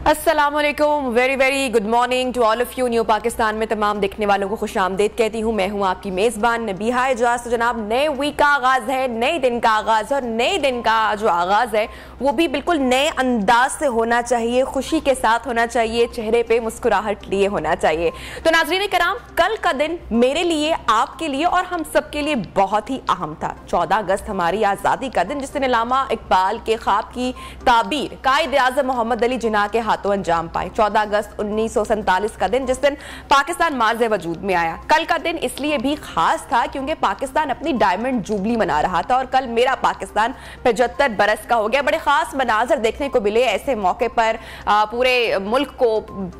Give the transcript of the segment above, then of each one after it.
अस्सलामुअलैकुम, very very good morning to all of you. New Pakistan में तमाम देखने वालों को खुशामदीद कहती हूँ। मैं हूँ आपकी मेज़बान नबीहा एजाज। तो जनाब, नए वीक का आगाज़ है, नए दिन का आगाज़ है, और नए दिन का जो आगाज़ है वो भी बिल्कुल नए अंदाज से होना चाहिए, खुशी के साथ होना चाहिए, चेहरे पे मुस्कुराहट लिए होना चाहिए। तो नाज़रीन कराम, कल का दिन मेरे लिए, आपके लिए और हम सब के लिए बहुत ही अहम था। 14 अगस्त हमारी आज़ादी का दिन, जिस दिन अल्लामा इकबाल के ख्वाब की ताबीर कायद आज़म मोहम्मद अली जिन्ना के हाथों अंजाम पाए। 14 अगस्त 1947 का दिन, जिस दिन पाकिस्तान मार्ज़े वजूद में आया। कल का दिन इसलिए भी खास था क्योंकि पाकिस्तान अपनी डायमंड जुबली मना रहा था और कल मेरा पाकिस्तान 75 बरस का हो गया। बड़े खास मनाजर देखने को मिले। ऐसे मौके पर पूरे मुल्क को,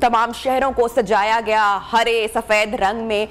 तमाम शहरों को सजाया गया हरे सफेद रंग में।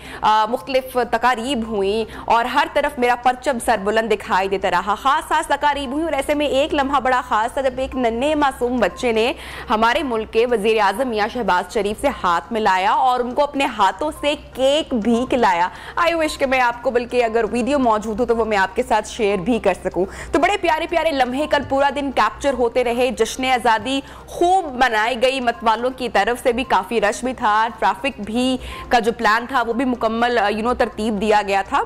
मुख्तलिफ तकारीब हुई और हर तरफ मेरा परचम सरबुलंद दिखाई देता रहा। खास तकारीब हुई और ऐसे में एक लम्हा बड़ा खास था जब एक नन्हे मासूम बच्चे ने हमारे मुल्क के वजीर आजम मियां शहबाज शरीफ से हाथ मिलाया और उनको अपने हाथों से केक भी खिलाया। आई विश कि मैं आपको, बल्कि अगर वीडियो मौजूद हो तो वो मैं आपके साथ शेयर भी कर सकूं। तो बड़े प्यारे प्यारे लम्हे कल पूरा दिन कैप्चर होते रहे। जश्न आज़ादी खूब मनाई गई। मतवालों की तरफ से भी काफ़ी रश भी था। ट्रैफिक भी का जो प्लान था वो भी मुकम्मल तरतीब दिया गया था।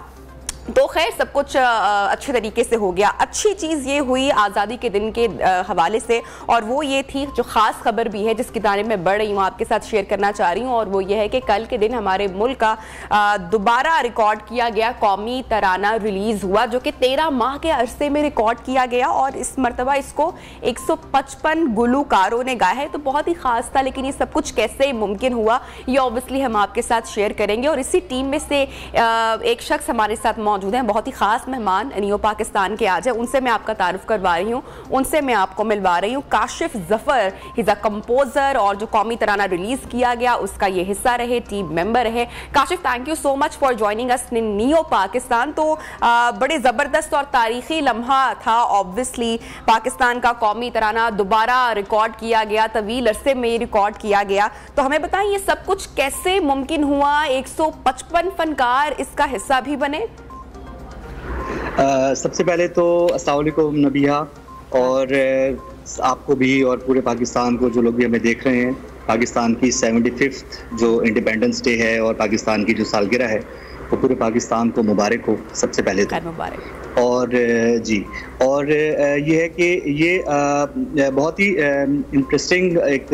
तो खैर सब कुछ अच्छे तरीके से हो गया। अच्छी चीज़ ये हुई आज़ादी के दिन के हवाले से, और वो ये थी जो ख़ास खबर भी है जिसकी तारीफ मैं बढ़ रही हूँ, आपके साथ शेयर करना चाह रही हूँ। और वो ये है कि कल के दिन हमारे मुल्क का दोबारा रिकॉर्ड किया गया कौमी तराना रिलीज़ हुआ, जो कि 13 माह के अरसे में रिकॉर्ड किया गया और इस मरतबा इसको 155 गुलकारों ने गाया है। तो बहुत ही ख़ास था। लेकिन ये सब कुछ कैसे मुमकिन हुआ, ये ऑब्वियसली हम आपके साथ शेयर करेंगे। और इसी टीम में से एक शख्स हमारे साथ मौजूद हैं, बहुत ही खास मेहमान न्यू पाकिस्तान के आज है। उनसे मैं आपका तारुफ करवा रही हूँ, उनसे मैं आपको मिलवा रही हूँ। Kashif Zafar, he is a composer, और जो कौमी तराना रिलीज किया गया उसका ये हिस्सा रहे, टीम मेंबर रहे। Kashif, thank you so much for joining us in new Pakistan. तो बड़े जबरदस्त और तारीखी लम्हा था। ऑब्वियसली पाकिस्तान का कौमी तराना दोबारा रिकॉर्ड किया गया, तवील अरसे में रिकॉर्ड किया गया। तो हमें बताएं ये सब कुछ कैसे मुमकिन हुआ, 155 फनकार इसका हिस्सा भी बने। सबसे पहले तो अस्सलाम वालेकुम नबीहा, और आपको भी और पूरे पाकिस्तान को, जो लोग भी हमें देख रहे हैं। पाकिस्तान की 75th जो इंडिपेंडेंस डे है और पाकिस्तान की जो सालगिरह है, वो पूरे पाकिस्तान को मुबारक हो सबसे पहले तो। मुबारक। और जी, और ये है कि ये बहुत ही इंटरेस्टिंग एक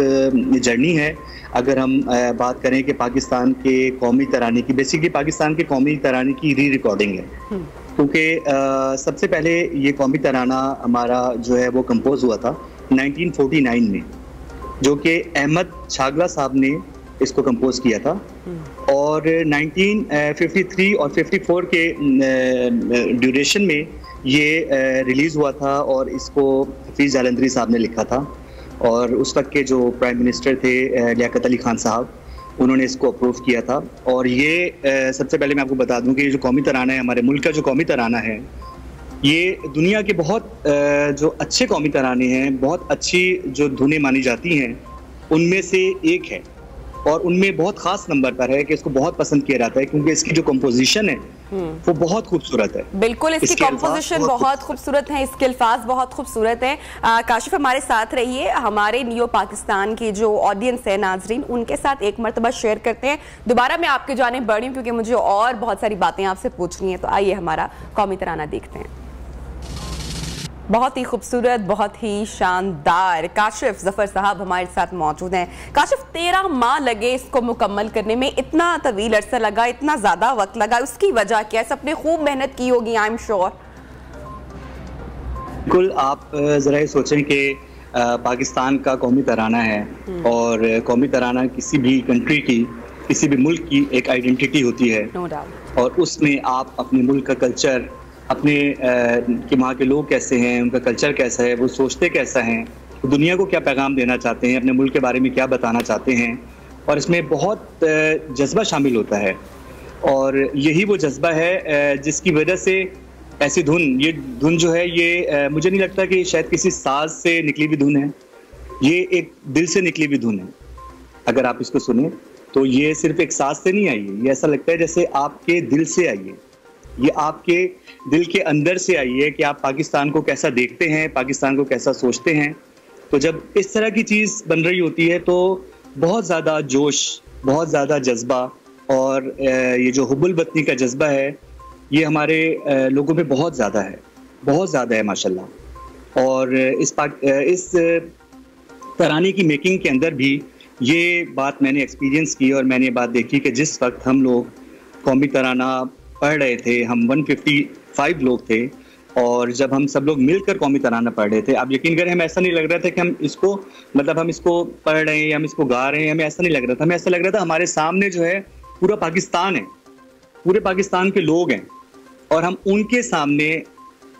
जर्नी है। अगर हम बात करें कि पाकिस्तान के कौमी तराने की, बेसिकली पाकिस्तान के कौमी तराने की री रिकॉर्डिंग है, क्योंकि सबसे पहले ये कौमी तराना हमारा जो है वो कंपोज हुआ था 1949 में, जो कि अहमद छागला साहब ने इसको कंपोज किया था। और 1953 और 54 के ड्यूरेशन में ये रिलीज़ हुआ था और इसको हफीज़ जालंधरी साहब ने लिखा था। और उस वक्त के जो प्राइम मिनिस्टर थे लियाकत अली खान साहब, उन्होंने इसको अप्रूव किया था। और ये सबसे पहले मैं आपको बता दूं कि ये जो कौमी तराना है, हमारे मुल्क का जो कौमी तराना है, ये दुनिया के बहुत जो अच्छे कौमी तराने हैं, बहुत अच्छी जो धुनें मानी जाती हैं, उनमें से एक है। और उनमें बहुत खास नंबर पर है कि इसको बहुत पसंद किया जाता है क्योंकि इसकी जो कंपोजिशन है वो बहुत खूबसूरत है। बिल्कुल, इसकी कंपोजिशन बहुत खूबसूरत है, इसके अल्फाज बहुत खूबसूरत हैं। काशिफ हमारे साथ रहिए। हमारे न्यू पाकिस्तान की जो ऑडियंस है, नाजरीन, उनके साथ एक मरतबा शेयर करते हैं। दोबारा मैं आपके जानिब बढ़ी हूँ क्योंकि मुझे और बहुत सारी बातें आपसे पूछनी है। तो आइए हमारा कौमी तराना देखते हैं। बहुत ही खूबसूरत, बहुत ही शानदार। काशिफ जफर साहब हमारे साथ मौजूद हैं। काशिफ, 13 माह लगे इसको मुकम्मल करने में, इतना तवील अरसा लगा, इतना ज़्यादा वक्त लगा, उसकी वजह क्या है? सबने खूब मेहनत की होगी, आई एम श्योर। बिल्कुल, आप ज़रा ये सोचें कि पाकिस्तान का कौमी तराना है और कौमी तराना किसी भी कंट्री की, किसी भी मुल्क की एक आइडेंटिटी होती है। No doubt. और उसमें आप अपने मुल्क का कल्चर, अपने कि वहाँ के लोग कैसे हैं, उनका कल्चर कैसा है, वो सोचते कैसा हैं, दुनिया को क्या पैगाम देना चाहते हैं, अपने मुल्क के बारे में क्या बताना चाहते हैं, और इसमें बहुत जज्बा शामिल होता है। और यही वो जज्बा है जिसकी वजह से ऐसी धुन, ये धुन जो है, ये मुझे नहीं लगता कि शायद किसी साज से निकली हुई धुन है, ये एक दिल से निकली हुई धुन है। अगर आप इसको सुने तो ये सिर्फ एक साज से नहीं आई है, ये ऐसा लगता है जैसे आपके दिल से आई है, ये आपके दिल के अंदर से आई है कि आप पाकिस्तान को कैसा देखते हैं, पाकिस्तान को कैसा सोचते हैं। तो जब इस तरह की चीज़ बन रही होती है तो बहुत ज़्यादा जोश, बहुत ज़्यादा जज्बा और ये जो हुब्बुल वतनी का जज्बा है ये हमारे लोगों में बहुत ज़्यादा है माशाल्लाह। और इस तराने की मेकिंग के अंदर भी ये बात मैंने एक्सपीरियंस की और मैंने ये बात देखी कि जिस वक्त हम लोग कौमी तराना पढ़ रहे थे, हम 155 लोग थे और जब हम सब लोग मिलकर कौमी तराना पढ़ रहे थे, आप यकीन करें हमें ऐसा नहीं लग रहा था कि हम इसको पढ़ रहे हैं या हम इसको गा रहे हैं, हमें ऐसा नहीं लग रहा था। हमें ऐसा लग रहा था हमारे सामने जो है पूरा पाकिस्तान है, पूरे पाकिस्तान के लोग हैं और हम उनके सामने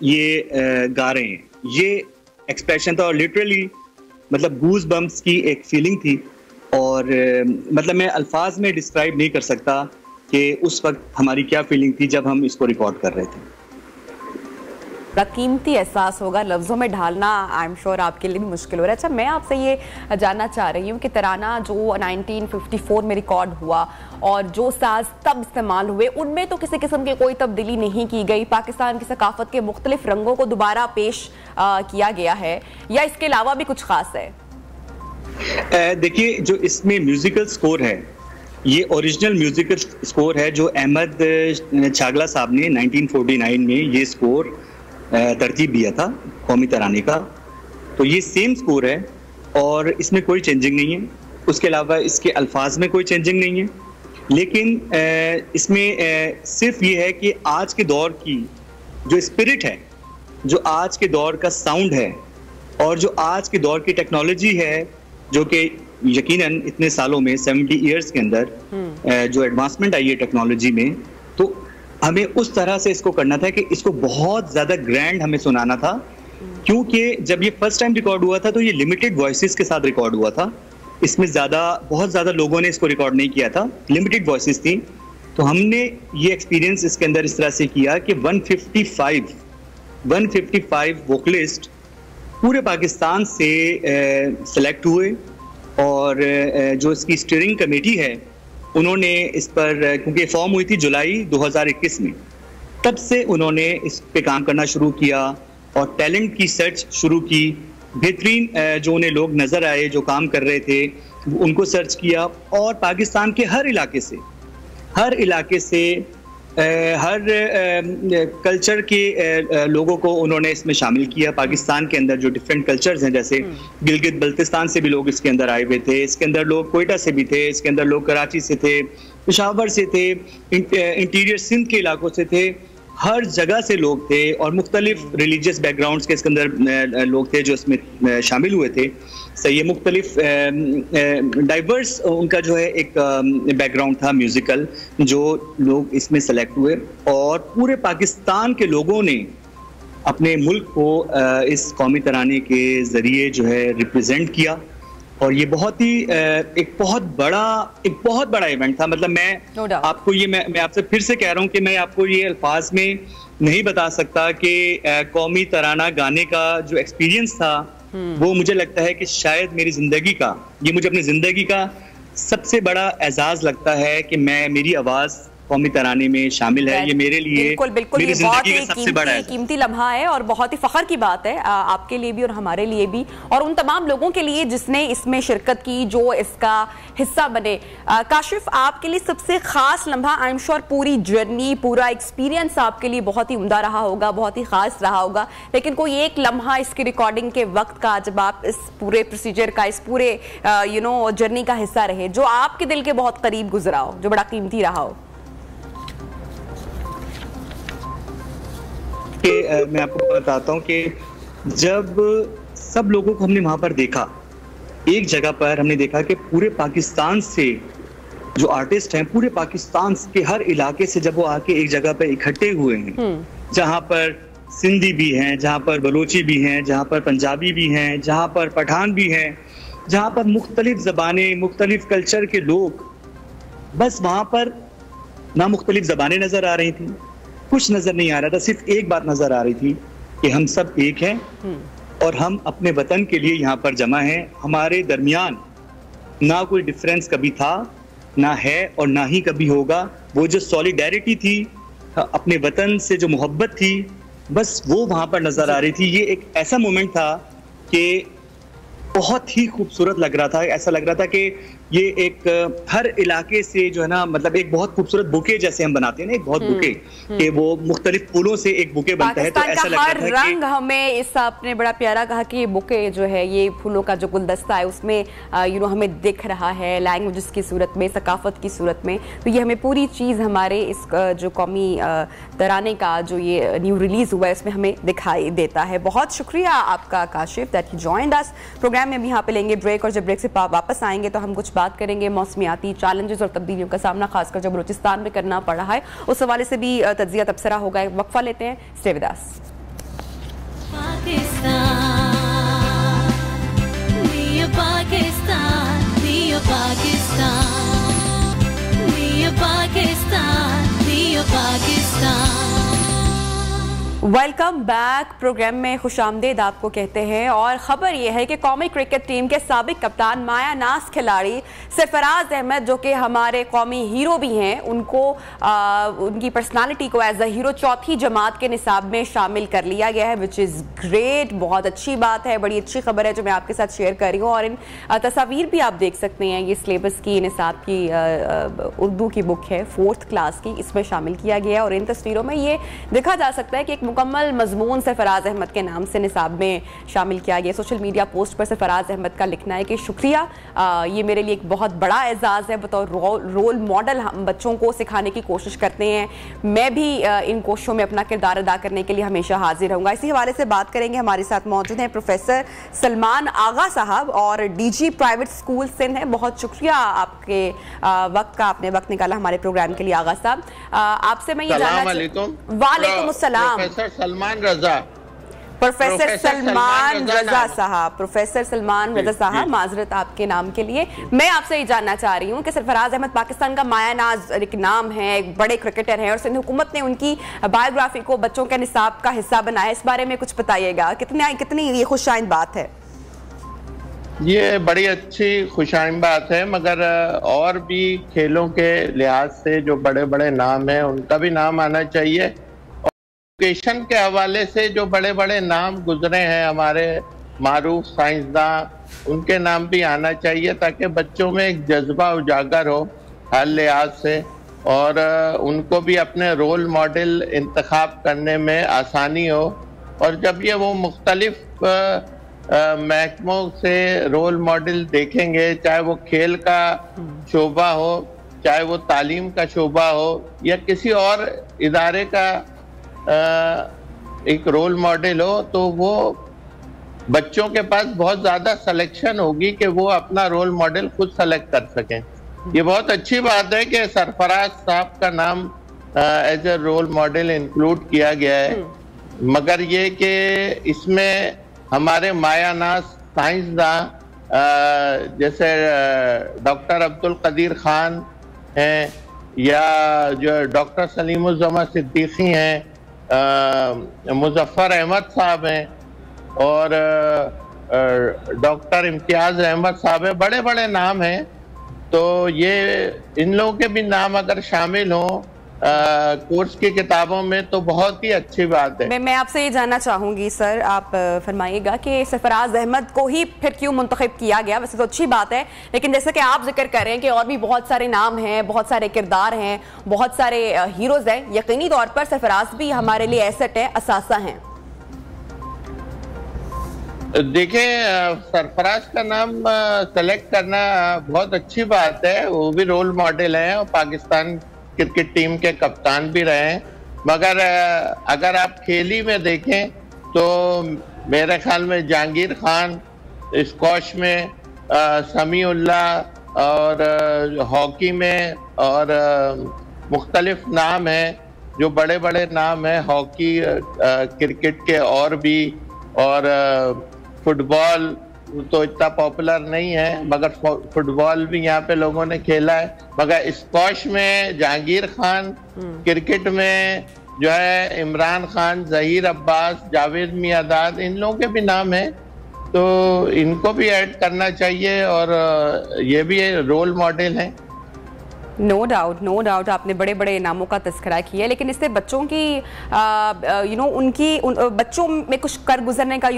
ये गा रहे हैं। ये एक्सप्रेशन था और लिटरली मतलब गूज बम्प्स की एक फीलिंग थी और मतलब मैं अल्फाज में डिस्क्राइब नहीं कर सकता कि उस वक्त हमारी क्या फीलिंग थी जब हम इसको रिकॉर्ड कर रहे थे। बड़ा कीमती एहसास होगा, लफ्ज़ों में ढालना आई एम श्योर आपके लिए भी मुश्किल हो रहा है। अच्छा, मैं आपसे ये जानना चाह रही हूँ कि तराना जो 1954 में रिकॉर्ड हुआ और जो साज तब इस्तेमाल हुए उनमें तो किसी किस्म की कोई तब्दीली नहीं की गई, पाकिस्तान की सकाफत के मुख्तलिफ रंगों को दोबारा पेश किया गया है या इसके अलावा भी कुछ खास है? देखिए, जो इसमें म्यूजिकल स्कोर है ये ओरिजिनल म्यूजिकल स्कोर है जो अहमद छागला साहब ने 1949 में ये स्कोर तरतीब दिया था कौमी तराने का। तो ये सेम स्कोर है और इसमें कोई चेंजिंग नहीं है, उसके अलावा इसके अल्फाज में कोई चेंजिंग नहीं है। लेकिन इसमें सिर्फ ये है कि आज के दौर की जो स्पिरिट है, जो आज के दौर का साउंड है और जो आज के दौर की टेक्नोलॉजी है, जो कि यकीनन इतने सालों में 70 इयर्स के अंदर जो एडवांसमेंट आई है टेक्नोलॉजी में, तो हमें उस तरह से इसको करना था कि इसको बहुत ज़्यादा ग्रैंड हमें सुनाना था। क्योंकि जब ये फर्स्ट टाइम रिकॉर्ड हुआ था तो ये लिमिटेड वॉइसेस के साथ रिकॉर्ड हुआ था, इसमें बहुत ज़्यादा लोगों ने इसको रिकॉर्ड नहीं किया था, लिमिटेड वॉइसेस थी। तो हमने ये एक्सपीरियंस इसके अंदर इस तरह से किया कि 155 वोकलिस्ट पूरे पाकिस्तान से सेलेक्ट हुए और जो इसकी स्टीयरिंग कमेटी है उन्होंने इस पर, क्योंकि फॉर्म हुई थी जुलाई 2021 में, तब से उन्होंने इस पे काम करना शुरू किया और टैलेंट की सर्च शुरू की। बेहतरीन जो उन्हें लोग नज़र आए जो काम कर रहे थे उनको सर्च किया और पाकिस्तान के हर इलाके से हर कल्चर के लोगों को उन्होंने इसमें शामिल किया। पाकिस्तान के अंदर जो डिफरेंट कल्चर्स हैं, जैसे गिलगित बल्तिस्तान से भी लोग इसके अंदर आए हुए थे, इसके अंदर लोग कोयटा से भी थे, इसके अंदर लोग कराची से थे, पेशावर से थे, इंटीरियर सिंध के इलाकों से थे, हर जगह से लोग थे और मुख्तलिफ रिलीजियस बैकग्राउंड्स के इसके अंदर लोग थे जो इसमें शामिल हुए थे। सही है, मुख्तलिफ डाइवर्स उनका जो है एक बैकग्राउंड था म्यूजिकल, जो लोग इसमें सेलेक्ट हुए और पूरे पाकिस्तान के लोगों ने अपने मुल्क को इस कौमी तराने के ज़रिए जो है रिप्रेजेंट किया और ये बहुत ही एक बहुत बड़ा इवेंट था। मतलब मैं आपको ये मैं आपसे फिर से कह रहा हूँ कि मैं आपको ये अल्फाज में नहीं बता सकता कि कौमी तराना गाने का जो एक्सपीरियंस था वो मुझे लगता है कि शायद मुझे अपनी ज़िंदगी का सबसे बड़ा एजाज़ लगता है कि मेरी आवाज़ कौमी तराने में शामिल है। ये मेरे लिए बिल्कुल मेरी बहुत जिंदगी का सबसे बड़ा कीमती लम्हा है और बहुत ही फख्र की बात है आपके लिए भी और हमारे लिए भी और उन तमाम लोगों के लिए जिसने इसमें शिरकत की, जो इसका हिस्सा बने। काशिफ, आपके लिए सबसे खास लम्हा, आई एम श्योर पूरी जर्नी, पूरा एक्सपीरियंस आपके लिए बहुत ही उम्दा रहा होगा, बहुत ही खास रहा होगा, लेकिन कोई एक लम्हा इसकी रिकॉर्डिंग के वक्त का जब आप इस पूरे प्रोसीजर का, इस पूरे जर्नी का हिस्सा रहे, जो आपके दिल के बहुत करीब गुजरा हो, जो बड़ा कीमती रहा हो? मैं आपको बताता हूँ कि जब सब लोगों को हमने वहां पर देखा, एक जगह पर हमने देखा कि पूरे पाकिस्तान से जो आर्टिस्ट हैं, पूरे पाकिस्तान के हर इलाके से जब वो आके एक जगह पर इकट्ठे हुए हैं, जहां पर सिंधी भी हैं, जहां पर बलोची भी हैं, जहां पर पंजाबी भी हैं, जहां पर पठान भी हैं, जहां पर मुख्तलिफ ज़बानें, मुख्तलिफ कल्चर के लोग, बस वहां पर ना मुख्तलिफ ज़बानें नजर आ रही थी, कुछ नजर नहीं आ रहा था, सिर्फ एक बात नजर आ रही थी कि हम सब एक हैं और हम अपने वतन के लिए यहाँ पर जमा हैं। हमारे दरमियान ना कोई डिफरेंस कभी था, ना है और ना ही कभी होगा। वो जो सॉलिडेरिटी थी, अपने वतन से जो मोहब्बत थी, बस वो वहां पर नजर आ रही थी। ये एक ऐसा मोमेंट था कि बहुत ही खूबसूरत लग रहा था। ऐसा लग रहा था कि ये एक हर इलाके से जो है ना, मतलब एक बहुत खूबसूरत बुके जैसे हम बनाते हैं ना, एक बहुत बुके कि वो मुख्तलिफ फूलों से एक बुके बनता है, तो ऐसा लग हर रहा था रंग हमें इस आपने बड़ा प्यारा कहा कि ये बुके जो है, ये फूलों का जो गुलदस्ता है उसमें हमें दिख रहा है लैंग्वेजेस की सूरत में, सकाफत की सूरत में। तो ये हमें पूरी चीज़ हमारे इस जो कौमी तराने का जो ये न्यू रिलीज हुआ है इसमें हमें दिखाई देता है। बहुत शुक्रिया आपका Kashif that he joined us. Program में भी यहाँ पे लेंगे ब्रेक, और जब ब्रेक से वापस आएंगे तो हम कुछ बात करेंगे मौसमियाती चैलेंजेस और तब्दीलियों का सामना खासकर जो बलूचिस्तान में करना पड़ रहा है, उस हवाले से भी तज्जिया तबसरा होगा। एक वक्फा लेते हैं, stay with us. Welcome back. Programme में खुशामदीद आपको कहते हैं, और ख़बर यह है कि कौमी क्रिकेट टीम के साबिक कप्तान माया नाज खिलाड़ी सरफराज अहमद, जो कि हमारे कौमी हीरो भी हैं, उनको उनकी पर्सनालिटी को एज अ हीरो चौथी जमात के निसाब में शामिल कर लिया गया है, विच इज़ ग्रेट। बहुत अच्छी बात है, बड़ी अच्छी खबर है जो मैं आपके साथ शेयर कर रही हूँ। और इन तस्वीर भी आप देख सकते हैं, ये सिलेबस की निसाब की उर्दू की बुक है 4th क्लास की, इसमें शामिल किया गया है। और इन तस्वीरों में ये देखा जा सकता है कि एक मुकम्मल मजमून सरफराज अहमद के नाम से निसाब में शामिल किया गया। सोशल मीडिया पोस्ट पर सरफराज अहमद का लिखना है कि शुक्रिया, ये मेरे लिए एक बहुत बड़ा एजाज़ है। बतौर रोल मॉडल हम बच्चों को सिखाने की कोशिश करते हैं, मैं भी इन कोशिशों में अपना किरदार अदा करने के लिए हमेशा हाजिर रहूँगा। इसी हवाले से बात करेंगे, हमारे साथ मौजूद हैं प्रोफेसर सलमान आगा साहब और DG प्राइवेट स्कूल सिंध है। बहुत शुक्रिया आपके वक्त का, आपने वक्त निकाला हमारे प्रोग्राम के लिए। आगा साहब, आपसे मैं ये जानना वालेकुम अस्सलाम। सलमान रजा, प्रोफेसर सलमान रजा साहब, प्रोफेसर सलमान रजा साहब, माजरत आपके नाम के लिए। मैं आपसे ये जानना चाह रही हूँ कि सरफराज अहमद पाकिस्तान का माया नाज एक नाम है, एक बड़े क्रिकेटर हैं, और सिंध हुकूमत ने उनकी बायोग्राफी को बच्चों के निसाब का हिस्सा बनाया। इस बारे में कुछ बताइएगा, कितनी ये खुशाइन बात है? ये बड़ी अच्छी खुशाइन बात है, मगर और भी खेलों के लिहाज से जो बड़े बड़े नाम हैं उनका भी नाम आना चाहिए। एजुकेशन के हवाले से जो बड़े बड़े नाम गुजरे हैं हमारे मारूफ साइंसदान, उनके नाम भी आना चाहिए, ताकि बच्चों में एक जज्बा उजागर हो हर लिहाज से, और उनको भी अपने रोल मॉडल इंतखाब करने में आसानी हो। और जब ये वो मुख्तलिफ महकमों से रोल मॉडल देखेंगे, चाहे वो खेल का शोबा हो, चाहे वो तालीम का शोबा हो, या किसी और इदारे का एक रोल मॉडल हो, तो वो बच्चों के पास बहुत ज़्यादा सिलेक्शन होगी कि वो अपना रोल मॉडल खुद सेलेक्ट कर सकें। ये बहुत अच्छी बात है कि सरफराज साहब का नाम as a role model include किया गया है, मगर ये कि इसमें हमारे माया नाज साइंसदान जैसे डॉक्टर अब्दुल कदीर खान हैं, या जो डॉक्टर सलीमुज़्ज़मा सिद्दीकी हैं, मुजफ्फर अहमद साहब हैं, और डॉक्टर इम्तियाज़ अहमद साहब हैं, बड़े बड़े नाम हैं। तो ये इन लोगों के भी नाम अगर शामिल हों कोर्स की किताबों में तो बहुत ही अच्छी बात है। मैं आपसे ये जानना चाहूंगी सर, आप फरमाइएगा कि सरफराज अहमद को ही फिर क्यों मुंतखब किया गया? वैसे तो अच्छी बात है, लेकिन जैसा कि आप जिक्र कर रहे हैं कि और भी बहुत सारे नाम हैं, बहुत सारे किरदार हैं, बहुत सारे हीरोज हैं, यकीनी तौर पर सरफराज भी हमारे लिए एसेट है, असासा हैं। देखिए, सरफराज का नाम सेलेक्ट करना बहुत अच्छी बात है, वो भी रोल मॉडल हैं और पाकिस्तान क्रिकेट टीम के कप्तान भी रहे हैं। मगर अगर आप खेली में देखें तो मेरे ख्याल में जहांगीर खान, स्क्वॉश में समीउल्लाह, और हॉकी में और मुख्तलिफ नाम हैं, जो बड़े बड़े नाम हैं हॉकी क्रिकेट के और भी। और फुटबॉल तो इतना पॉपुलर नहीं है, मगर फुटबॉल भी यहाँ पे लोगों ने खेला है। मगर स्क्वॉश में जहांगीर खान, क्रिकेट में जो है इमरान खान, जहीर अब्बास, जावेद मियादाद, इन लोगों के भी नाम हैं, तो इनको भी ऐड करना चाहिए, और ये भी रोल मॉडल हैं। नो डाउट आपने बड़े बड़े नामों का तस्करा किया, लेकिन इससे बच्चों की बच्चों में कुछ कर गुजरने का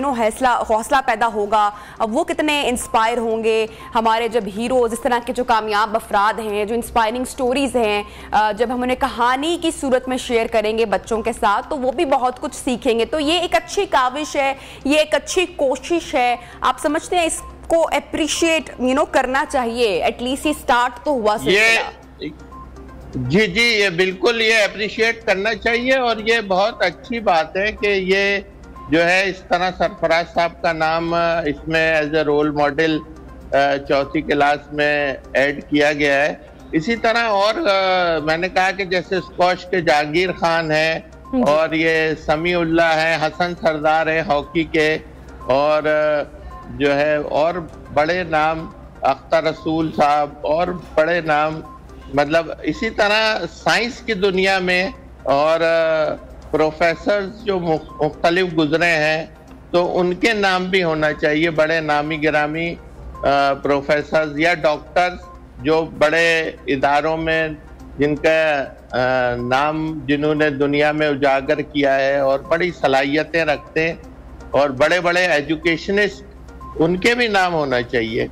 हौसला पैदा होगा। अब वो कितने इंस्पायर होंगे, हमारे जब हीरोज, इस तरह के जो कामयाब अफराद हैं, जो इंस्पायरिंग स्टोरीज हैं, जब हम उन्हें कहानी की सूरत में शेयर करेंगे बच्चों के साथ, तो वो भी बहुत कुछ सीखेंगे। तो ये एक अच्छी काविश है, ये एक अच्छी कोशिश है। आप समझते हैं इसको अप्रिशिएट करना चाहिए? एटलीस्ट ये स्टार्ट तो हुआ सिलसिला। जी, ये बिल्कुल ये अप्रिशिएट करना चाहिए, और ये बहुत अच्छी बात है कि ये जो है इस तरह सरफराज साहब का नाम इसमें एज ए रोल मॉडल चौथी क्लास में ऐड किया गया है। इसी तरह और मैंने कहा कि जैसे स्क्वॉश के जहांगीर खान है, और ये समीउल्लाह है, हसन सरदार है हॉकी के, और जो है और बड़े नाम अख्तर रसूल साहब, और बड़े नाम, मतलब इसी तरह साइंस की दुनिया में और प्रोफेसर जो मुख्तलिफ गुजरे हैं, तो उनके नाम भी होना चाहिए, बड़े नामी गिरामी प्रोफेसर या डॉक्टर्स जो बड़े इदारों में जिनका नाम जिन्होंने दुनिया में उजागर किया है और बड़ी सलाहियतें रखते हैं, और बड़े बड़े एजुकेशनिस्ट, उनके भी नाम होना चाहिए।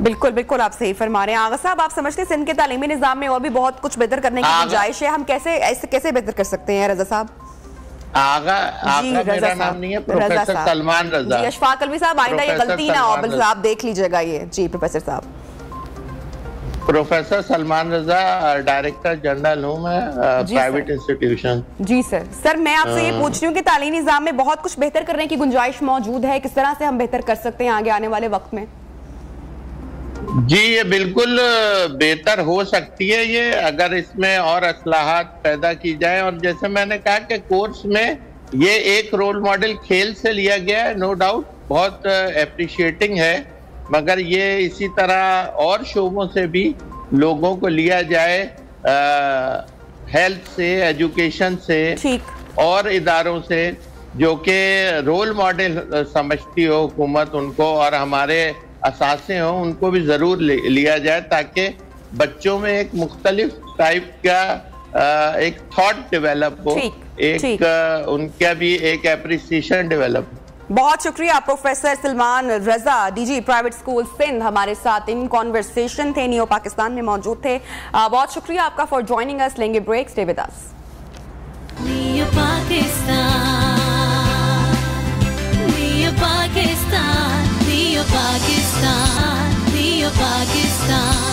बिल्कुल आप सही फरमा रहे हैं। आगा साहब, आप समझते हैं सिंध के तालीमी निजाम में और भी बहुत कुछ बेहतर करने की गुंजाइश है? हम कैसे बेहतर कर सकते हैं? रजा साहब। आगा मेरा नाम नहीं है, प्रोफेसर सलमान रजा। अशफाक अलवी साहब, आइंदा ये गलती ना हो, आप देख लीजिएगा ये। जी प्रोफेसर साहब। प्रोफेसर सलमान रजा, डायरेक्टर जनरल हूँ मैं प्राइवेट इंस्टीट्यूशन। जी सर मैं आपसे ये पूछ रही हूँ कि तालीमी निजाम में बहुत कुछ बेहतर करने की गुंजाइश मौजूद है, किस तरह से हम बेहतर कर सकते हैं आगे आने वाले वक्त में? जी, ये बिल्कुल बेहतर हो सकती है ये, अगर इसमें और असलाहत पैदा की जाए। और जैसे मैंने कहा कि कोर्स में ये एक रोल मॉडल खेल से लिया गया है, नो डाउट बहुत अप्रिशिएटिंग है, मगर ये इसी तरह और शोबों से भी लोगों को लिया जाए, हेल्थ से, एजुकेशन से और इदारों से, जो कि रोल मॉडल समझती हो हुकूमत उनको, और हमारे असासे हों, उनको भी जरूर लिया जाए, ताकि बच्चों में एक मुख्तलिफ टाइप का एक थॉट डेवलप हो, उनका भी एक एप्रिसिएशन डेवलप। बहुत शुक्रिया प्रोफेसर सलमान रजा, डीजी प्राइवेट स्कूल सिंध, हमारे साथ इन कॉन्वर्सेशन थे, नियो पाकिस्तान में मौजूद थे। बहुत शुक्रिया आपका फॉर ज्वाइनिंग अस। लेंगे break, stay with us. Neo Pakistan, Neo Pakistan, Neo Pakistan, Neo Pakistan.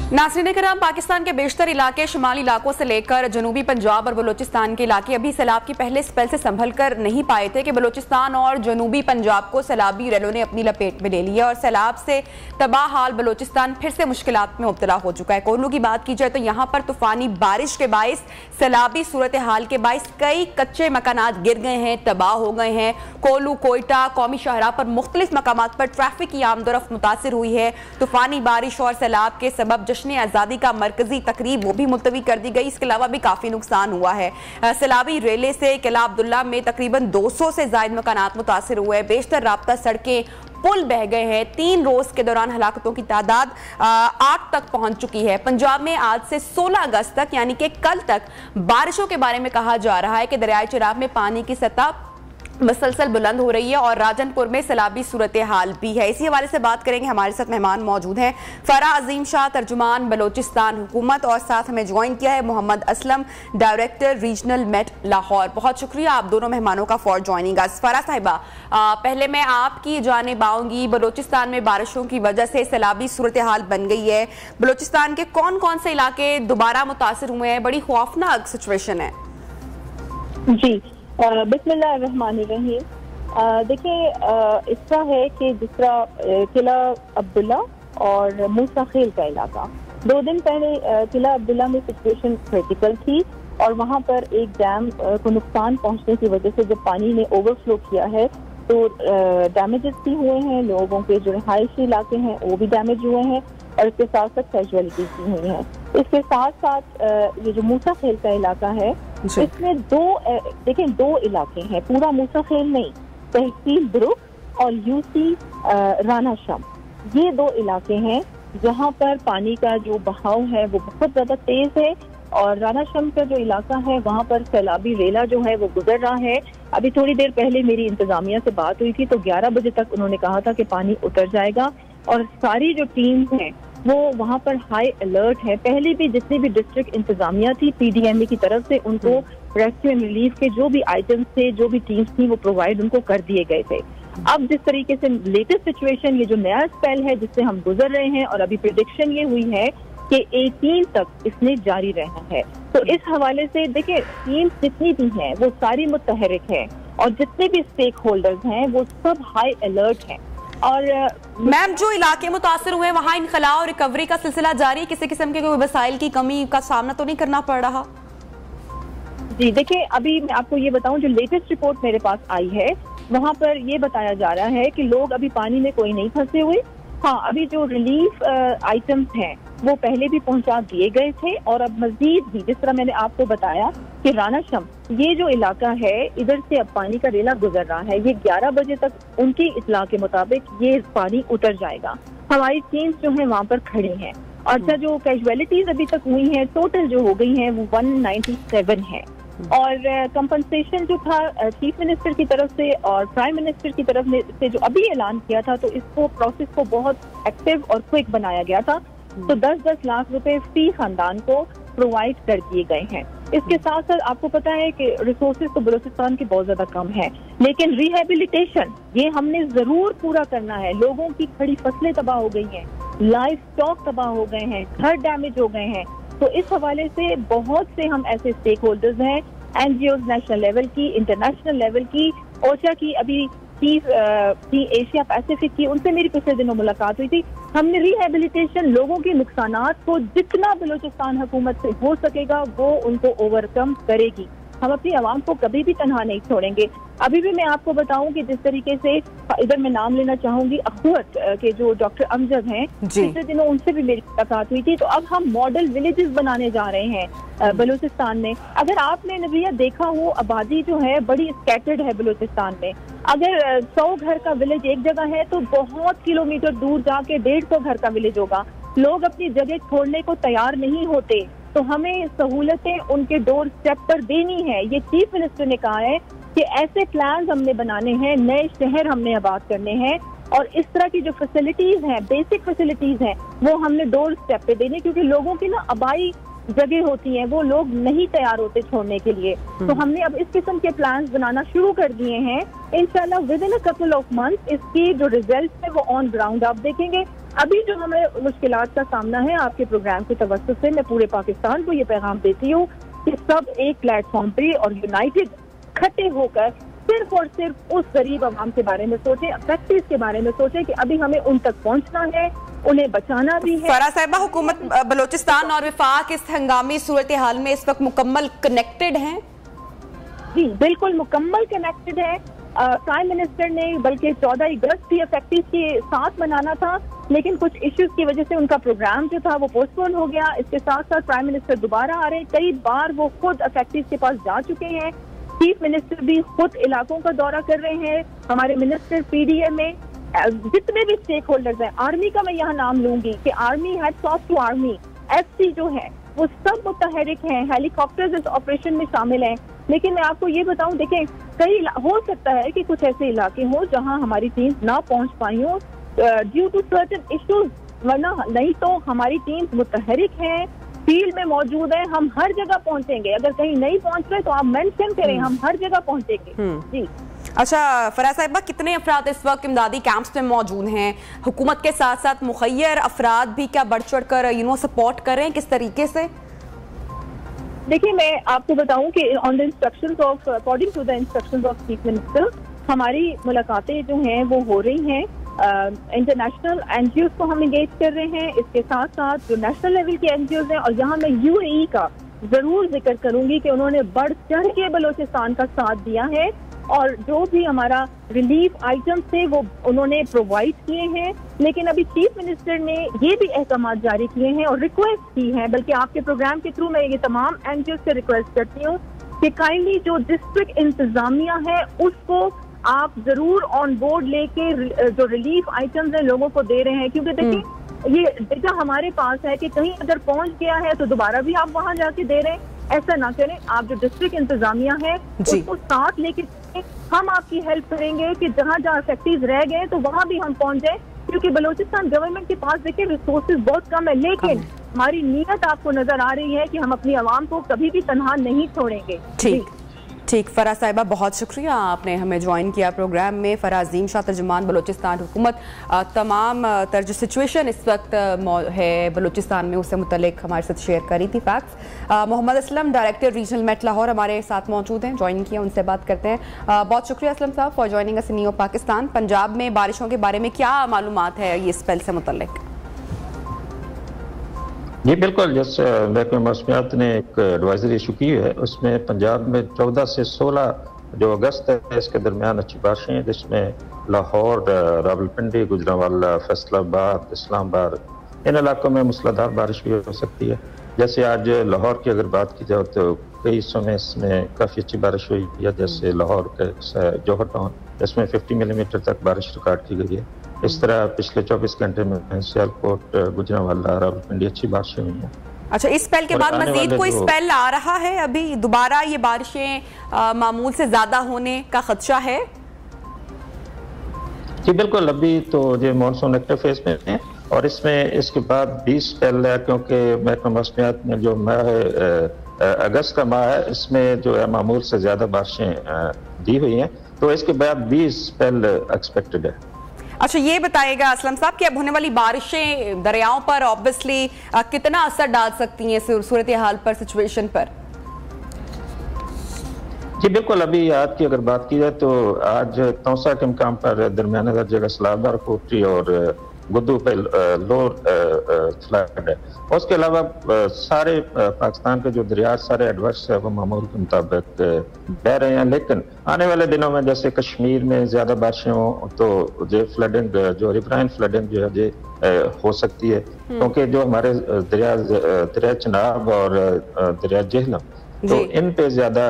नाज़रीन कराम, पाकिस्तान के बेशतर इलाके शुमाली इलाकों से लेकर जनूबी पंजाब और बलूचिस्तान के इलाके अभी सैलाब की पहले स्पेल से संभल कर नहीं पाए थे कि बलूचिस्तान और जनूबी पंजाब को सैलाबी रैलों ने अपनी लपेट में ले लिया, और सैलाब से तबाह हाल बलूचिस्तान फिर से मुश्किलात में मुब्तला हो चुका है। कोल्लू की बात की जाए तो यहाँ पर तूफानी बारिश के बाइस, सैलाबी सूरत हाल के बाइस कई कच्चे मकानात गिर गए हैं, तबाह हो गए हैं। कोल्लू, कोयटा, कौमी शाहरा पर मुख्तलिफ मकामात पर ट्रैफिक की आमदोरफ्त मुतासिर हुई है। तूफानी बारिश और सैलाब के सबब जश्न आज़ादी का मरकजी तकरीब वो भी मुलतवी कर दी गई। इसके अलावा भी काफ़ी नुकसान हुआ है। सैलाबी रेले से किला अब्दुल्ला में तकरीबन 200 से ज़ायद मकानात मुतासिर हुए हैं। बेशतर राब्ता सड़कें, पुल बह गए हैं। 3 रोज के दौरान हलाकतों की तादाद 8 तक पहुंच चुकी है। पंजाब में आज से 16 अगस्त तक यानी कि कल तक बारिशों के बारे में कहा जा रहा है कि दरियाई चिराग में पानी की सतह मसलसल बुलंद हो रही है और राजनपुर में सैलाबी सूरत हाल भी है। इसी हवाले से बात करेंगे, हमारे साथ मेहमान मौजूद हैं। फरा अजीम शाह, तर्जुमान बलोचिस्तान हुकूमत, और साथ हमें ज्वाइन किया है Mohammad Aslam, director regional met Lahore. बहुत शुक्रिया आप दोनों मेहमानों का फॉर ज्वाइनिंग अस। फरा साहिबा, पहले मैं आपकी जानिब आऊंगी। बलोचिस्तान में बारिशों की वजह से सैलाबी सूरत हाल बन गई है। बलोचिस्तान के कौन कौन से इलाके दोबारा मुतासिर हुए हैं? बड़ी खौफनाक सिचुएशन है। जी, बिस्मिल्लाहिर्रहमानिर्रहीम। देखिए, इस तरह है कि जिस तरह किला अब्दुल्ला और मूसा खेल का इलाका, 2 दिन पहले किला अब्दुल्ला में सिचुएशन क्रिटिकल थी और वहाँ पर एक डैम को नुकसान पहुँचने की वजह से जब पानी ने ओवरफ्लो किया है तो डैमेजेस भी हुए हैं। लोगों के जो रिहायशी इलाके हैं वो भी डैमेज हुए हैं और इसके साथ साथ कैजुअलिटीज भी हुई हैं। इसके साथ साथ ये जो मूसा खेल का इलाका है, इसमें 2 इलाके हैं, पूरा मूसा खेल नहीं, तहसील ब्रुक और यूसी राना शम, ये 2 इलाके हैं जहाँ पर पानी का जो बहाव है वो बहुत ज्यादा तेज है और राना शम का जो इलाका है वहाँ पर सैलाबी रेला जो है वो गुजर रहा है। अभी थोड़ी देर पहले मेरी इंतजामिया से बात हुई थी तो 11 बजे तक उन्होंने कहा था कि पानी उतर जाएगा और सारी जो टीम है वो वहाँ पर हाई अलर्ट है। पहले भी जितनी भी डिस्ट्रिक्ट इंतजामिया थी PDMA की तरफ से उनको रेस्क्यू एंड रिलीफ के जो भी आइटम्स थे, जो भी टीम्स थी, वो प्रोवाइड उनको कर दिए गए थे। अब जिस तरीके से लेटेस्ट सिचुएशन, ये जो नया स्पेल है जिससे हम गुजर रहे हैं और अभी प्रेडिक्शन ये हुई है कि 18 तक इसने जारी रहना है, तो इस हवाले से देखिए टीम जितनी भी हैं वो सारी मुतहरिक है और जितने भी स्टेक होल्डर्स हैं वो सब हाई अलर्ट हैं। और मैम जो इलाके मुतासर हुए हैं वहाँ इनखला और रिकवरी का सिलसिला जारी है, किसी किस्म के कोई वसाइल की कमी का सामना तो नहीं करना पड़ रहा? जी देखिए, अभी मैं आपको ये बताऊं, जो लेटेस्ट रिपोर्ट मेरे पास आई है वहाँ पर ये बताया जा रहा है कि लोग अभी पानी में कोई नहीं फंसे हुए। हाँ, अभी जो रिलीफ आइटम्स हैं वो पहले भी पहुंचा दिए गए थे और अब मजीद भी, जिस तरह मैंने आपको बताया कि राना शम ये जो इलाका है इधर से अब पानी का रेला गुजर रहा है, ये 11 बजे तक उनकी इत्तला के मुताबिक ये पानी उतर जाएगा। हमारी टीम्स जो है वहाँ पर खड़ी हैं। अच्छा, जो कैजुअलिटीज अभी तक हुई हैं टोटल जो हो गई हैं वो 197 है और कंपनसेशन जो था चीफ मिनिस्टर की तरफ से और प्राइम मिनिस्टर की तरफ से जो अभी ऐलान किया था, तो इसको प्रोसेस को बहुत एक्टिव और क्विक बनाया गया था। तो 10-10 लाख रुपए फी खानदान को प्रोवाइड कर दिए गए हैं। इसके साथ साथ आपको पता है कि रिसोर्सेज तो बलूचिस्तान के बहुत ज्यादा कम है, लेकिन रिहेबिलिटेशन ये हमने जरूर पूरा करना है। लोगों की खड़ी फसलें तबाह हो गई हैं, लाइफ स्टॉक तबाह हो गए हैं, घर डैमेज हो गए हैं। तो इस हवाले से बहुत से हम ऐसे स्टेक होल्डर्स हैं, NGOs नेशनल लेवल की, इंटरनेशनल लेवल की, ओशा की अभी चीफ की एशिया पैसिफिक की, उनसे मेरी पिछले दिनों मुलाकात हुई थी। हमने रिहेबिलिटेशन, लोगों के नुकसानात को जितना बलूचिस्तान हुकूमत से हो सकेगा वो उनको ओवरकम करेगी। हम अपनी आवाम को कभी भी तनहा नहीं छोड़ेंगे। अभी भी मैं आपको बताऊं कि जिस तरीके से इधर मैं नाम लेना चाहूंगी अखुवत के जो डॉक्टर अमजद हैं, पिछले दिनों उनसे भी मेरी मुलाकात हुई थी। तो अब हम मॉडल विलेजेस बनाने जा रहे हैं बलूचिस्तान में। अगर आपने नबिया देखा हो, आबादी जो है बड़ी स्कैटर्ड है बलूचिस्तान में। अगर 100 घर का विलेज एक जगह है तो बहुत किलोमीटर दूर जाके 150 घर का विलेज होगा। लोग अपनी जगह छोड़ने को तैयार नहीं होते, तो हमें सहूलतें उनके डोर स्टेप पर देनी है। ये चीफ मिनिस्टर ने कहा है कि ऐसे प्लान हमने बनाने हैं, नए शहर हमने आबाद करने हैं और इस तरह की जो फैसिलिटीज हैं, बेसिक फैसिलिटीज हैं, वो हमने डोर स्टेप पे देने, क्योंकि लोगों की ना आबाई जगह होती हैं, वो लोग नहीं तैयार होते छोड़ने के लिए। तो हमने अब इस किस्म के प्लान्स बनाना शुरू कर दिए हैं। इंशाल्लाह with in a couple of months इसकी जो रिजल्ट है वो ऑन ग्राउंड आप देखेंगे। अभी जो हमें मुश्किलात का सामना है, आपके प्रोग्राम के तवज्जुह से मैं पूरे पाकिस्तान को ये पैगाम देती हूँ कि सब एक प्लेटफॉर्म पे और यूनाइटेड इकट्ठे होकर सिर्फ और सिर्फ उस गरीब आवाम के बारे में सोचें, अफेक्टिव के बारे में सोचें कि अभी हमें उन तक पहुंचना है, उन्हें बचाना भी है। फराह साहिबा, हुकूमत बलूचिस्तान और वफाक इस हंगामी सूरत हाल में इस वक्त मुकम्मल कनेक्टेड हैं? जी बिल्कुल मुकम्मल कनेक्टेड है। प्राइम मिनिस्टर ने बल्कि 14 अगस्त भी अफेक्टिव के साथ मनाना था, लेकिन कुछ इश्यूज की वजह से उनका प्रोग्राम जो था वो पोस्टपोन हो गया। इसके साथ साथ प्राइम मिनिस्टर दोबारा आ रहे हैं, कई बार वो खुद अफेक्टिव के पास जा चुके हैं। चीफ मिनिस्टर भी खुद इलाकों का दौरा कर रहे हैं। हमारे मिनिस्टर PDMA, जितने भी स्टेक होल्डर्स हैं, आर्मी का मैं यहाँ नाम लूंगी कि army heads of two army, FC जो है वो सब मुतहरिक हैं, हेलीकॉप्टर्स इस ऑपरेशन में शामिल हैं। लेकिन मैं आपको ये बताऊं, देखें कई हो सकता है कि कुछ ऐसे इलाके हों जहां हमारी टीम ना पहुंच पाई हो ड्यू टू सर्टेन इश्यूज, वरना नहीं तो हमारी टीम मुतहरिक हैं, फील्ड में मौजूद है। हम हर जगह पहुंचेंगे। अगर कहीं नहीं पहुंच रहे तो आप मेंशन करें, हम हर जगह पहुंचेंगे। जी अच्छा फराह साहिबा, कितने अफराद इस वक्त इमदादी कैंप्स में मौजूद हैं? हुकूमत के साथ साथ मुखय्यर अफराद भी क्या बढ़ चढ़ कर सपोर्ट कर रहे हैं, किस तरीके से? देखिए, मैं आपको बताऊं कि on the instructions of, according to the instructions of chief minister, हमारी मुलाकातें जो हैं वो हो रही हैं। इंटरनेशनल NGOs को हम इंगेज कर रहे हैं, इसके साथ साथ जो नेशनल लेवल के NGOs हैं, और यहाँ मैं UAE का जरूर जिक्र करूंगी कि उन्होंने बढ़ चढ़ के बलूचिस्तान का साथ दिया है और जो भी हमारा रिलीफ आइटम थे वो उन्होंने प्रोवाइड किए हैं। लेकिन अभी चीफ मिनिस्टर ने ये भी अहकामात जारी किए हैं और रिक्वेस्ट की है, बल्कि आपके प्रोग्राम के थ्रू मैं ये तमाम NGOs से रिक्वेस्ट करती हूँ कि काइंडली जो डिस्ट्रिक्ट इंतजामिया है उसको आप जरूर ऑन बोर्ड लेके जो रिलीफ आइटम्स हैं लोगों को दे रहे हैं, क्योंकि देखिए ये डेटा हमारे पास है कि कहीं अगर पहुंच गया है तो दोबारा भी आप वहां जाके दे रहे हैं। ऐसा ना करें, आप जो डिस्ट्रिक्ट इंतजामिया है उसको साथ लेके हम आपकी हेल्प करेंगे कि जहाँ जहाँ फैक्ट्रीज रह गए तो वहाँ भी हम पहुंच जाए, क्योंकि बलूचिस्तान गवर्नमेंट के पास देखिए रिसोर्सेज बहुत कम है, लेकिन हमारी नीयत आपको नजर आ रही है कि हम अपनी आवाम को कभी भी तनहा नहीं छोड़ेंगे। ठीक फरा साहिबा, बहुत शुक्रिया आपने हमें ज्वाइन किया प्रोग्राम में। फरा अजीम शाह, तर्जुमान बलूचिस्तान हुकूमत, तमाम तर जो सिचुएशन इस वक्त है बलूचिस्तान में उससे मुतल्लिक हमारे साथ शेयर करी थी facts. Mohammad Aslam, director regional met Lahore हमारे साथ मौजूद हैं, ज्वाइन किया, उनसे बात करते हैं। बहुत शुक्रिया असलम साहब for joining us in new Pakistan. Punjab में बारिशों के बारे में क्या मालूमात है ये स्पेल से मुतल्लिक? जी बिल्कुल, जैसे महकमे मौसमियात ने एक एडवाइजरी इशू की है, उसमें पंजाब में 14 से 16 जो अगस्त है इसके दरमियान अच्छी बारिशें हैं, जिसमें लाहौर, रावलपिंडी, गुजरांवाला, फैसलाबाद, इस्लामाबाद, इन इलाकों में मूसलाधार बारिश भी हो सकती है। जैसे आज लाहौर की अगर बात की जाए तो कई हिस्सों में इसमें काफ़ी अच्छी बारिश हुई है, जैसे लाहौर के जौहर टाउन, इसमें 50 मिलीमीटर तक बारिश रिकॉर्ड की गई है। इस तरह पिछले 24 घंटे में सियालकोट, गुजरांवाला, रावलपिंडी अच्छी बारिशें हुई हैं। अच्छा, इस स्पेल के बाद मजीद कोई स्पेल आ रहा है? अभी दोबारा ये बारिशें मामूल से ज्यादा होने का खदशा है? जी बिल्कुल, अभी तो ये मानसून एक्टिव फेज में है और इसमें इसके बाद 20 स्पेल है, क्योंकि महकमा मौसमियात में जो माह अगस्त का माह है इसमें जो है मामूल से ज्यादा बारिशें दी हुई हैं, तो इसके बाद 20 स्पेल एक्सपेक्टेड है। अच्छा, ये बताइएगा असलम साहब कि अब होने वाली बारिशें दरियाओं पर ऑब्वियसली कितना असर डाल सकती हैं सूरत हाल पर, सिचुएशन पर? जी बिल्कुल, अभी आज की अगर बात की जाए तो आज तौसा के मुकाम पर दरमियाना दर्जे का सैलाब कोटरी और गुद्दू पे लोअर फ्लड है। उसके अलावा सारे पाकिस्तान के जो दरिया सारे एडवर्स है वो मामूल के मुताबिक बह रहे हैं, लेकिन आने वाले दिनों में जैसे कश्मीर में ज्यादा बारिशें हो तो ये फ्लडिंग, जो रिवराइन फ्लडिंग जो है ये हो सकती है, क्योंकि जो हमारे दरिया चिनाब और दरिया जेहलम तो इन पे ज्यादा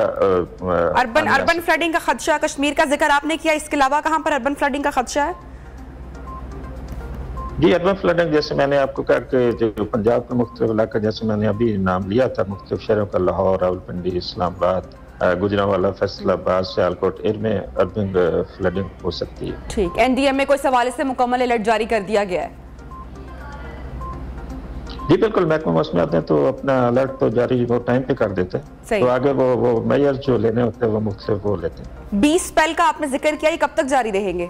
अर्बन फ्लडिंग का खदशा, कश्मीर का जिक्र आपने किया, इसके अलावा कहाँ पर अर्बन फ्लडिंग का खदशा है? जी अर्बन फ्लडिंग जैसे मैंने आपको कहा कि जो पंजाब के मुख्तलिफ इलाका, जैसे मैंने अभी नाम लिया था मुख्तलिफ शहरों का, लाहौर, रावलपिंडी, इस्लामाबाद, गुजरांवाला, फैसलाबाद, सियालकोट, इनमें अर्बन फ्लडिंग हो सकती है। ठीक, एनडीएम में कोई सवाल से मुकम्मल अलर्ट जारी कर दिया गया है? जी बिल्कुल, महकमा मौसमियात ने तो अपना अलर्ट तो जारी वो टाइम पे कर देते हैं, तो आगे वो मेजर जो लेने होते हैं वो मुख्तलिफ वो लेते हैं। 20 स्पेल का आपने जिक्र किया, ये कब तक जारी रहेंगे?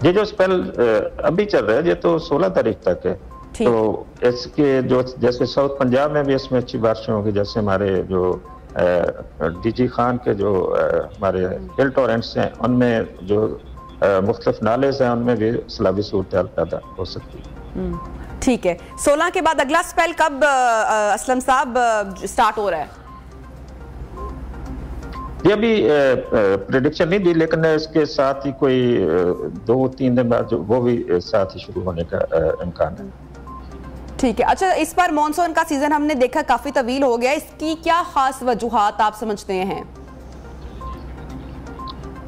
ये जो स्पेल अभी चल रहा है ये तो 16 तारीख तक है, तो इसके जो जैसे साउथ पंजाब में भी इसमें अच्छी बारिशें होगी, जैसे हमारे जो डीजी खान के जो हमारे हिल टोरेंट्स हैं उनमें जो मुख्तलिफ नालेज हैं उनमें भी सैलाबी सूरत पैदा हो सकती है। ठीक है, 16 के बाद अगला स्पेल कब असलम साहब स्टार्ट हो रहा है? ये अभी प्रेडिक्शन नहीं दी, लेकिन इसके साथ ही कोई 2-3 दिन बाद वो भी साथ ही शुरू होने का इम्कान है। ठीक है, अच्छा इस बार मॉनसून का सीजन हमने देखा काफी तवील हो गया, इसकी क्या खास वजूहात आप समझते हैं?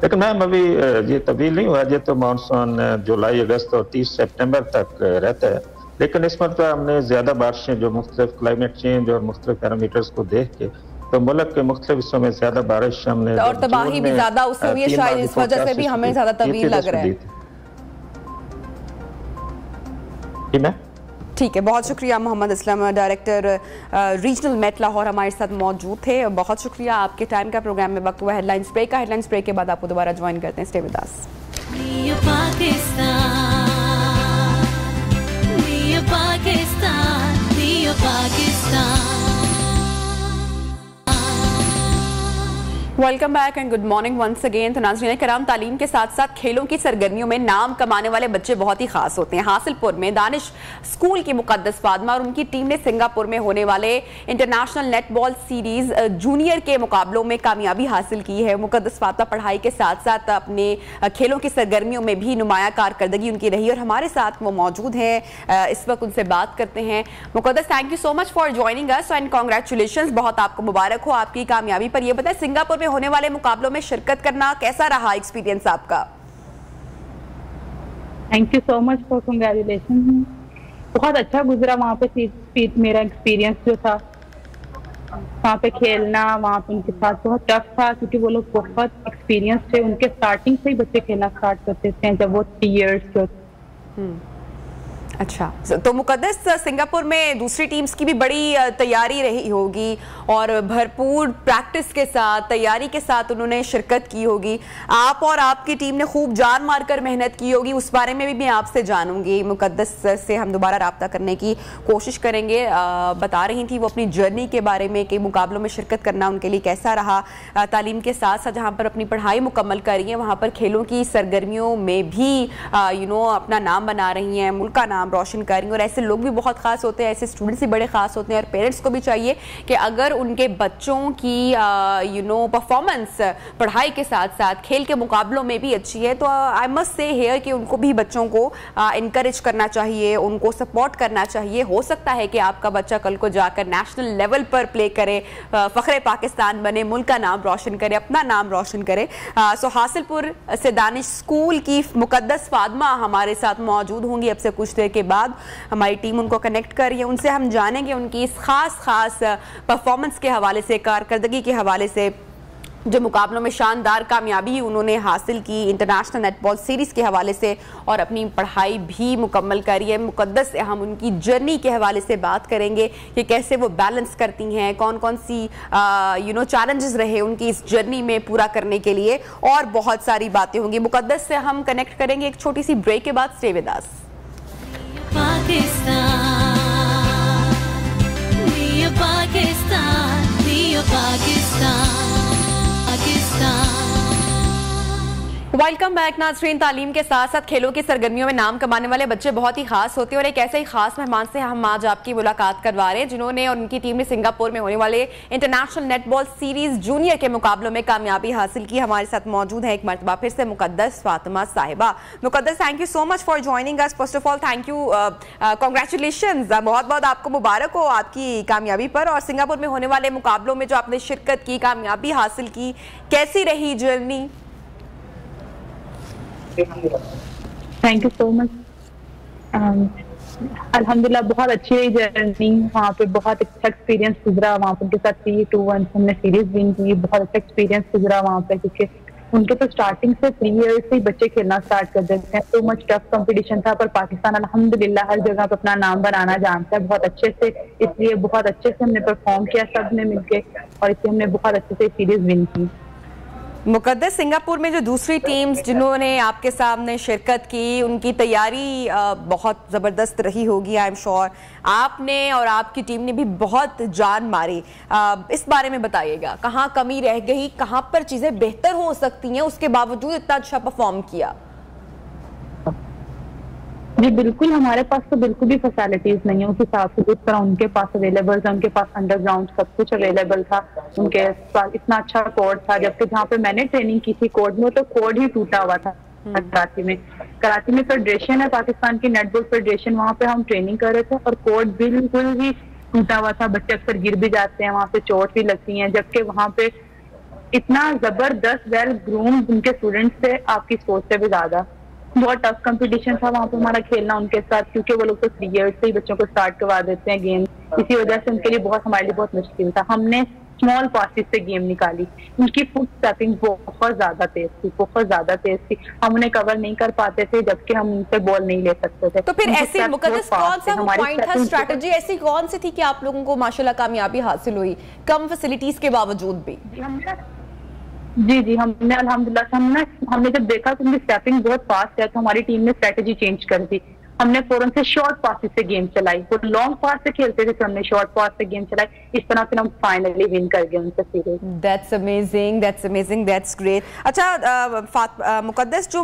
लेकिन मैम अभी ये तवील नहीं हुआ, ये तो मानसून जुलाई, अगस्त और 30 सितंबर तक रहता है, लेकिन इस पर हमने ज्यादा बारिशें जो मुख्तलिफ क्लाइमेट चेंज और मुख्तलिफ पैरामीटर्स को देख के तो मुल्क के मुख्तलिफ हिस्सों में ज्यादा बारिश हमने और तबाही भी ज्यादा उससे हुई है, शायद इस वजह से भी हमें ज्यादा तवील लग रहा है। ठीक है, बहुत शुक्रिया Mohammad Aslam, director regional met Lahore हमारे साथ मौजूद थे। बहुत शुक्रिया आपके टाइम का। प्रोग्राम में वक्त हुआ हेडलाइंस ब्रेक का, हेडलाइंस ब्रेक के बाद आपको दोबारा ज्वाइन करते हैं। Stay with us. Welcome back and good morning once again. तो नाज़रीन कराम, तालीम के साथ साथ खेलों की सरगर्मियों में नाम कमाने वाले बच्चे बहुत ही खास होते हैं। हासिलपुर में दानिश स्कूल की मुकद्दस फातिमा और उनकी टीम ने सिंगापुर में होने वाले इंटरनेशनल नेटबॉल सीरीज जूनियर के मुकाबलों में कामयाबी हासिल की है। मुकद्दस फातिमा पढ़ाई के साथ साथ अपने खेलों की सरगर्मियों में भी नुमाया कारकर्दगी उनकी रही और हमारे साथ वो मौजूद हैं। इस वक्त उनसे बात करते हैं। Muqaddas, thank you so much for joining us and congratulations, बहुत आपको मुबारक हो आपकी कामयाबी पर। यह बताएं, सिंगापुर में होने वाले मुकाबलों में शिरकत करना कैसा रहा एक्सपीरियंस आपका? Thank you so much for congratulation. बहुत अच्छा गुजरा वहाँ पे मेरा एक्सपीरियंस जो था, वहाँ पे खेलना, वहाँ पे उनके साथ बहुत टफ था क्योंकि वो लोग बहुत एक्सपीरियंस थे। उनके स्टार्टिंग से ही बच्चे खेलना स्टार्ट करते थे जब वो 3 इयर्स के। अच्छा, तो मुकद्दस सिंगापुर में दूसरी टीम्स की भी बड़ी तैयारी रही होगी और भरपूर प्रैक्टिस के साथ, तैयारी के साथ उन्होंने शिरकत की होगी। आप और आपकी टीम ने खूब जान मारकर मेहनत की होगी, उस बारे में भी मैं आपसे जानूंगी। मुकद्दस से हम दोबारा राब्ता करने की कोशिश करेंगे। बता रही थी वो अपनी जर्नी के बारे में कि मुकाबलों में शिरकत करना उनके लिए कैसा रहा। तालीम के साथ साथ जहाँ पर अपनी पढ़ाई मुकम्मल कर रही हैं, वहाँ पर खेलों की सरगर्मियों में भी अपना नाम बना रही हैं, मुल्क का नाम रोशन कर रही हैं। और ऐसे लोग भी बहुत खास होते हैं, ऐसे स्टूडेंट्स भी बड़े खास होते हैं। और पेरेंट्स को भी चाहिए कि अगर उनके बच्चों की परफॉर्मेंस पढ़ाई के साथ साथ खेल के मुकाबलों में भी अच्छी है, तो आई मस्ट से हियर कि उनको भी बच्चों को इनकरेज करना चाहिए, उनको सपोर्ट करना चाहिए। हो सकता है कि आपका बच्चा कल को जाकर नेशनल लेवल पर प्ले करे, फखरे पाकिस्तान बने, मुल्क का नाम रोशन करे, अपना नाम रोशन करे। सो हासिलपुर से दानिश स्कूल की मुकद्दस फातिमा हमारे साथ मौजूद होंगी अब से कुछ देर के बाद। हमारी टीम उनको कनेक्ट कर रही है, उनसे हम जानेंगे उनकी इस खास परफॉर्मेंस के हवाले से, कारकर्दगी के हवाले से, जो मुकाबलों में शानदार कामयाबी उन्होंने हासिल की इंटरनेशनल नेटबॉल सीरीज़ के हवाले से, और अपनी पढ़ाई भी मुकम्मल करी है। मुकद्दस से हम उनकी जर्नी के हवाले से बात करेंगे कि कैसे वो बैलेंस करती हैं, कौन कौन सी चैलेंजेस रहे उनकी इस जर्नी में पूरा करने के लिए, और बहुत सारी बातें होंगी। मुकद्दस से हम कनेक्ट करेंगे एक छोटी सी ब्रेक के बाद। Stay with us. Welcome back नाज़रीन। तालीम के साथ साथ खेलों की सरगर्मियों में नाम कमाने वाले बच्चे बहुत ही खास होते हैं, और एक ऐसे ही खास मेहमान से हम आज आपकी मुलाकात करवा रहे हैं जिन्होंने और उनकी टीम ने सिंगापुर में होने वाले इंटरनेशनल नेटबॉल सीरीज जूनियर के मुकाबलों में कामयाबी हासिल की। हमारे साथ मौजूद है एक मरतबा फिर से Muqaddas Fatima Sahiba. Muqaddas, thank you so much for joining us. First of all thank you, congratulations, बहुत बहुत आपको मुबारक हो आपकी कामयाबी पर, और सिंगापुर में होने वाले मुकाबलों में जो आपने शिरकत की, कामयाबी हासिल की, कैसी रही journey? Thank you so much. अल्हम्दुलिल्लाह बहुत अच्छी रही जर्नी। वहाँ पे बहुत अच्छा एक्सपीरियंस गुजरा। वहाँ पे उनके साथ 3-2-1 हमने सीरीज विन की। बहुत अच्छा एक्सपीरियंस गुजरा वहाँ पे, क्योंकि उनके तो स्टार्टिंग से 3 इयर्स से ही बच्चे खेलना स्टार्ट कर देते हैं। सो मच टफ कंपटीशन था, पर पाकिस्तान अल्हम्दुलिल्लाह हर जगह पे अपना नाम बनाना जानता है बहुत अच्छे से, इसलिए बहुत अच्छे से हमने परफॉर्म किया सब ने मिलके, और इसलिए हमने बहुत अच्छे से सीरीज विन की। मुकद्दस, सिंगापुर में जो दूसरी टीम्स जिन्होंने आपके सामने शिरकत की, उनकी तैयारी बहुत ज़बरदस्त रही होगी, आई एम श्योर। आपने और आपकी टीम ने भी बहुत जान मारी। इस बारे में बताइएगा, कहाँ कमी रह गई, कहाँ पर चीज़ें बेहतर हो सकती हैं, उसके बावजूद इतना अच्छा परफॉर्म किया? जी बिल्कुल, हमारे पास तो बिल्कुल भी फैसिलिटीज नहीं है उस हिसाब से जिस तरह उनके पास अवेलेबल था। उनके पास अंडरग्राउंड सब कुछ अवेलेबल था, उनके पास इतना अच्छा कोर्ट था। जबकि जहाँ पे मैंने ट्रेनिंग की थी कोर्ट में, तो कोर्ट ही टूटा हुआ था। कराची में फेडरेशन है, पाकिस्तान की नेटबॉल फेडरेशन, वहाँ पे हम ट्रेनिंग कर रहे थे और कोर्ट बिल्कुल ही टूटा हुआ था। बच्चे अक्सर गिर भी जाते हैं, वहाँ पे चोट भी लगती है। जबकि वहाँ पे इतना जबरदस्त वेल ग्रूम उनके स्टूडेंट्स थे, आपकी सोच से भी ज्यादा। बहुत टफ कंपटीशन था वहाँ पे हमारा खेलना उनके साथ, क्योंकि वो लोग तो 3 इयर्स से ही बच्चों को स्टार्ट करवा देते हैं गेम। इसी वजह से उनके लिए हमारे लिए बहुत मुश्किल था। हमने स्मॉल पासेस से गेम निकाली। उनकी फुट स्टेपिंग बहुत ज्यादा तेज थी, बहुत ज्यादा तेज थी। हम उन्हें कवर नहीं कर पाते थे, जबकि हम उनसे बॉल नहीं ले सकते थे। तो फिर ऐसी मुकद्दस कौन सा वो पॉइंट था, स्ट्रेटजी ऐसी कौन सी थी कि आप लोगों को माशाल्लाह कामयाबी हासिल हुई कम फैसिलिटीज के बावजूद भी? जी हमने अल्हम्दुलिल्लाह हमने जब देखा कि उनकी स्टेपिंग बहुत फास्ट है, तो हमारी टीम ने स्ट्रेटजी चेंज कर दी। हमने फौरन से शॉर्ट पासेस से गेम चलाई। वो लॉन्ग पास से खेलते थे, तो हमने शॉर्ट पास से गेम चलाई। इस तरह से हम फाइनली विन कर गए उनसे series. That's amazing, that's great. अच्छा मुकद्दस, जो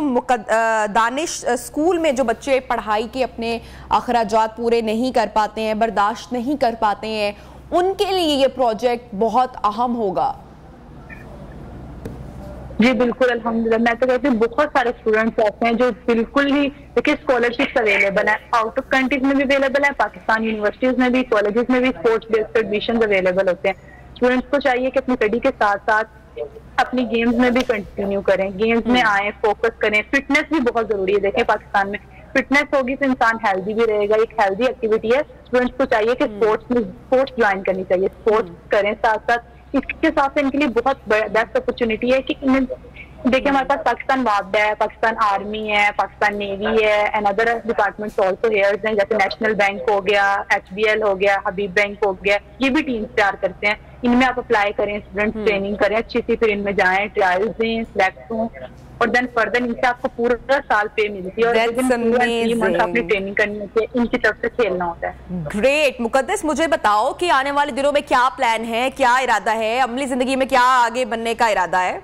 दानिश स्कूल में जो बच्चे पढ़ाई के अपने अखराजात पूरे नहीं कर पाते हैं, बर्दाश्त नहीं कर पाते हैं, उनके लिए ये प्रोजेक्ट बहुत अहम होगा। जी बिल्कुल, अल्हम्दुलिल्लाह। मैं तो कहती हूँ बहुत सारे स्टूडेंट्स ऐसे हैं जो बिल्कुल ही, देखिए स्कॉलरशिप अवेलेबल है, आउट ऑफ कंट्रीज में भी अवेलेबल है, पाकिस्तान यूनिवर्सिटीज में भी, कॉलेजेस में भी स्पोर्ट्स बेस्ड एडमिशन अवेलेबल होते हैं। स्टूडेंट्स को चाहिए कि अपनी स्टडी के साथ साथ अपनी गेम्स में भी कंटिन्यू करें, गेम्स में आए, फोकस करें। फिटनेस भी बहुत जरूरी है। देखें पाकिस्तान में फिटनेस होगी तो इंसान हेल्दी भी रहेगा, एक हेल्दी एक्टिविटी है। स्टूडेंट्स को चाहिए कि स्पोर्ट्स ज्वाइन करनी चाहिए, स्पोर्ट्स करें। साथ साथ इसके साथ इनके लिए बहुत बेस्ट अपॉर्चुनिटी है कि देखिए हमारे पास पाकिस्तान वापडा है, पाकिस्तान आर्मी है, पाकिस्तान नेवी है, and other departments also hairs हैं, जैसे नेशनल बैंक हो गया, HBL हो गया, हबीब बैंक हो गया। ये भी टीम्स तैयार करते हैं। इनमें आप अप्लाई करें, स्टूडेंट्स ट्रेनिंग करें अच्छी सी, फिर इनमें जाएं, ट्रायल्स दें, सिलेक्ट हों, और देन फर्दर इनसे आपको पूरा साल पे मिलती है और अपनी ट्रेनिंग करनी होती है, इनकी तरफ से खेलना होता है। ग्रेट। मुकद्दस, मुझे बताओ कि आने वाले दिनों में क्या प्लान है, क्या इरादा है, अमली जिंदगी में क्या आगे बनने का इरादा है?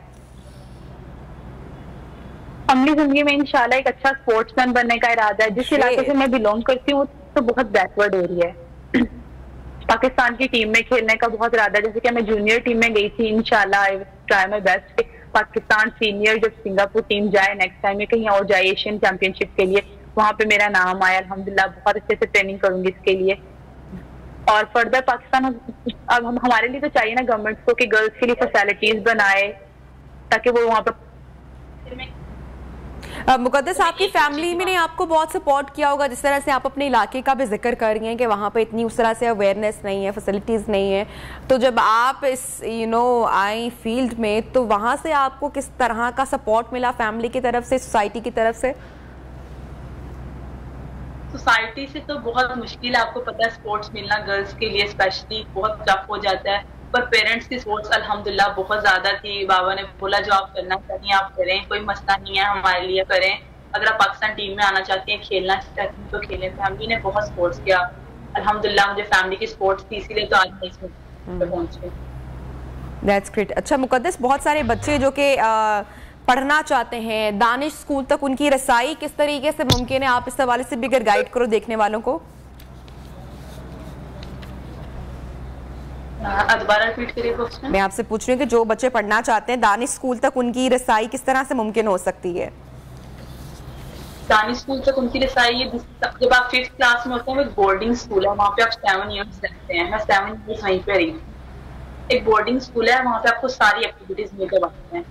अमली जिंदगी में इंशाल्लाह एक अच्छा स्पोर्ट्समैन बनने का इरादा है। जिस इलाके से मैं बिलोंग करती हूँ तो बहुत बैकवर्ड एरिया है। पाकिस्तान की टीम में खेलने का बहुत इरादा है। जैसे कि मैं जूनियर टीम में गई थी, इंशाल्लाह I try my best. Pakistan senior जब सिंगापुर टीम जाए नेक्स्ट टाइम में कहीं और जाए एशियन चैंपियनशिप के लिए, वहां पे मेरा नाम आया अल्हम्दुलिल्लाह। बहुत अच्छे से ट्रेनिंग करूंगी इसके लिए। और फर्दर पाकिस्तान अब हमारे लिए तो चाहिए ना गवर्नमेंट को कि गर्ल्स के लिए फैसिलिटीज बनाए ताकि वो वहां पर। मुकद्दस, आपकी फैमिली में ने आपको बहुत सपोर्ट किया होगा, जिस तरह से आप अपने इलाके का भी जिक्र कर रही हैं कि वहाँ पे इतनी उस तरह से अवेयरनेस नहीं है, फैसिलिटीज़ नहीं है। तो जब आप इस आई फील्ड में, तो वहाँ से आपको किस तरह का सपोर्ट मिला फैमिली की तरफ से, सोसाइटी की तरफ से? सोसाइटी से तो बहुत मुश्किल है, आपको पता है स्पोर्ट्स मिलना गर्ल्स के लिए स्पेशली बहुत टफ हो जाता है। पर पेरेंट्स की सपोर्ट्स अल्हम्दुलिल्लाह बहुत ज्यादा थी। बाबा ने बोला जो आप करना चाहिए आप करें, कोई मसला नहीं है, हमारे लिए करें। अगर आप पाकिस्तान टीम में आना चाहते हैं, खेलना चाहते हैं तो खेलें। फैमिली ने बहुत सपोर्ट किया अल्हम्दुलिल्लाह। मुझे फैमिली की सपोर्ट थी, इसीलिए तो आज मैं इसमें पहुंचे। That's great. अच्छा मुकद्दस, बहुत सारे बच्चे जो कि पढ़ना चाहते हैं, दानिश स्कूल तक उनकी रसाई किस तरीके से मुमकिन है? आप इस हवाले से भी अगर गाइड करो देखने वालों को। दोबारा रिपीट करिए क्वेश्चन। मैं आपसे पूछ रही हूँ कि जो बच्चे पढ़ना चाहते हैं दानिश स्कूल तक उनकी रसाई किस तरह से मुमकिन हो सकती है? दानिश स्कूल तक उनकी रसाई जब आप 5th क्लास में होते हैं, एक बोर्डिंग स्कूल है, वहाँ पे आप 7 ईयर्स रहते हैं। मैं 7 ईयर्स वहीं पे रही। एक बोर्डिंग स्कूल है, वहाँ पे आपको सारी एक्टिविटीज मिलकर बनते हैं।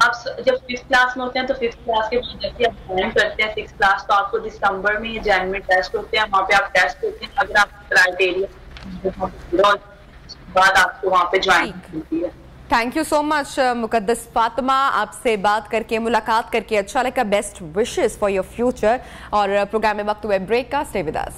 आप जब 5th क्लास में होते हैं तो 5th क्लास के बाद जैसे आप ज्वाइन करते हैं 6th क्लास, तो आपको दिसंबर में या जनवरी में टेस्ट होते हैं। वहाँ पे आप टेस्ट होते हैं, अगर आप क्राइटेरिया बाद आपको वहाँ पे ज्वाइन होती है। Thank you so much Muqaddas Fatima, आपसे बात करके, मुलाकात करके अच्छा लगा। Best wishes for your future. और प्रोग्राम में वक्त हुआ ब्रेक का, stay with us.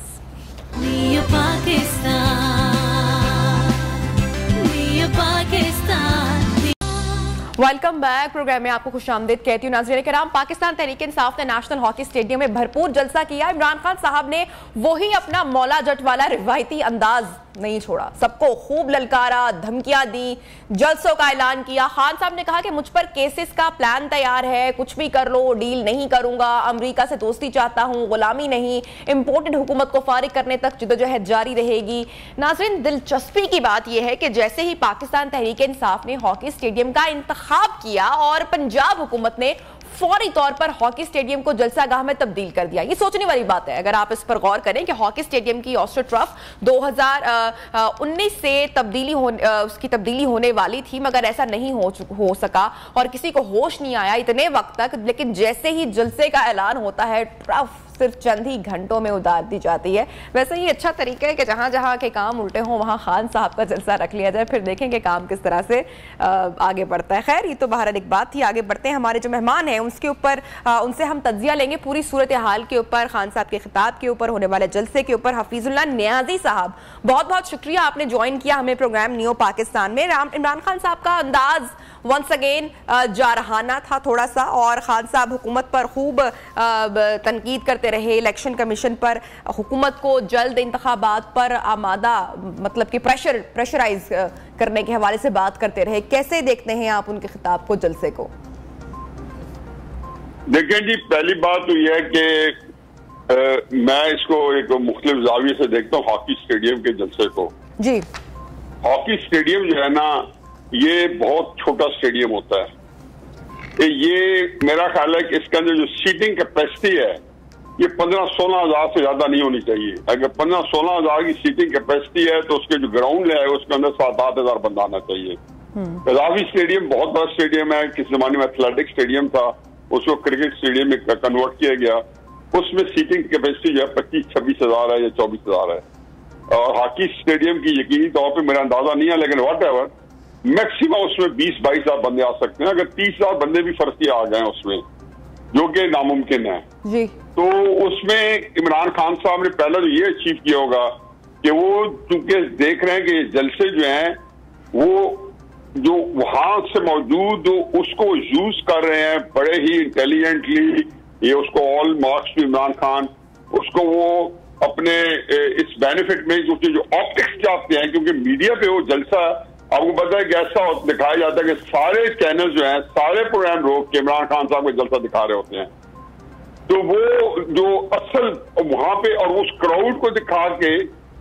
Welcome back. Programme में आपको खुशामदीद कहती हूँ। नाज़रीन किराम, पाकिस्तान तहरीक इंसाफ ने नेशनल हॉकी स्टेडियम में भरपूर जलसा किया। इमरान खान साहब ने वही अपना मौला जट वाला रिवायती अंदाज नहीं छोड़ा, सबको खूब ललकारा, धमकियां दी, जलसों का ऐलान किया। खान साहब ने कहा कि मुझ पर केसेस का प्लान तैयार है, कुछ भी कर लो, डील नहीं करूंगा, अमेरिका से दोस्ती चाहता हूं, गुलामी नहीं, इंपोर्टेड हुकूमत को फारिग करने तक जिद्दोजहद जारी रहेगी। नाज़रीन, दिलचस्पी की बात यह है कि जैसे ही पाकिस्तान तहरीक इंसाफ ने हॉकी स्टेडियम का इंतखाब किया और पंजाब हुकूमत ने फौरी तौर पर हॉकी स्टेडियम को जलसागाह में तब्दील कर दिया। ये सोचने वाली बात है अगर आप इस पर गौर करें कि हॉकी स्टेडियम की ऑस्ट्रो ट्रफ 2019 से उसकी तब्दीली होने वाली थी, मगर ऐसा नहीं हो सका और किसी को होश नहीं आया इतने वक्त तक। लेकिन जैसे ही जलसे का ऐलान होता है, ट्रफ सिर्फ चंद ही घंटों में उतार दी जाती है। वैसे ही अच्छा तरीका है कि जहां जहां के काम उल्टे हों वहां खान साहब का जलसा रख लिया जाए, फिर देखेंगे काम किस तरह से आगे बढ़ता है। खैर, ये तो बहरहाल एक बात थी। आगे बढ़ते हैं, हमारे जो मेहमान हैं उसके ऊपर उनसे हम तज्जिया लेंगे पूरी सूरत हाल के ऊपर, खान साहब के खिताब के ऊपर, होने वाले जलसे के ऊपर। हफीजुल्लाह नियाजी साहब, बहुत बहुत शुक्रिया, आपने ज्वाइन किया हमें प्रोग्राम नियो पाकिस्तान में। इमरान खान साहब का अंदाज वंस अगेन जारहाना था थोड़ा सा, और खान साहब हुकूमत पर खूब तनकीद करते रहे, इलेक्शन कमीशन पर, हुकूमत को जल्द इंतखाबात पर आमादा, मतलब कि प्रेशराइज करने के हवाले से बात करते रहे। कैसे देखते हैं आप उनके खिताब को, जलसे को? देखें जी, पहली बात तो यह है कि मैं इसको एक मुख्तलिफ जाविये से देखता हूँ हॉकी स्टेडियम के जलसे को। जी, हॉकी स्टेडियम जो है ना, ये बहुत छोटा स्टेडियम होता है। ये मेरा ख्याल है कि इसके अंदर जो सीटिंग कैपेसिटी है ये 15-16 हजार से ज्यादा नहीं होनी चाहिए। अगर 15-16 हजार की सीटिंग कैपेसिटी है तो उसके जो ग्राउंड है उसके अंदर 7-8 हजार बंदा आना चाहिए। कज़ाफी स्टेडियम बहुत बड़ा स्टेडियम है, किस जमाने में एथलेटिक स्टेडियम था, उसको क्रिकेट स्टेडियम में कन्वर्ट किया गया। उसमें सीटिंग कैपेसिटी जो है 25-26 हजार है या 24 हजार है। और हॉकी स्टेडियम की यकीनी तौर पर मेरा अंदाजा नहीं है, लेकिन वॉट एवर मैक्सिमम उसमें 20-22 हजार बंदे आ सकते हैं। अगर 30 हजार बंदे भी फर्जी आ गए उसमें, जो कि नामुमकिन है जी, तो उसमें इमरान खान साहब ने पहले तो ये अचीव किया होगा कि वो चूंकि देख रहे हैं कि जलसे जो हैं वो जो वहां से मौजूद उसको यूज कर रहे हैं बड़े ही इंटेलिजेंटली, ये उसको all marks to Imran Khan, उसको वो अपने इस बेनिफिट में जो ऑप्टिक्स चाहते हैं, क्योंकि मीडिया पे वो जलसा आपको पता है कि ऐसा दिखाया जाता है कि सारे चैनल जो हैं सारे प्रोग्राम रोक के इमरान खान साहब को जलसा दिखा रहे होते हैं। तो वो जो असल वहां पे और उस क्राउड को दिखा के,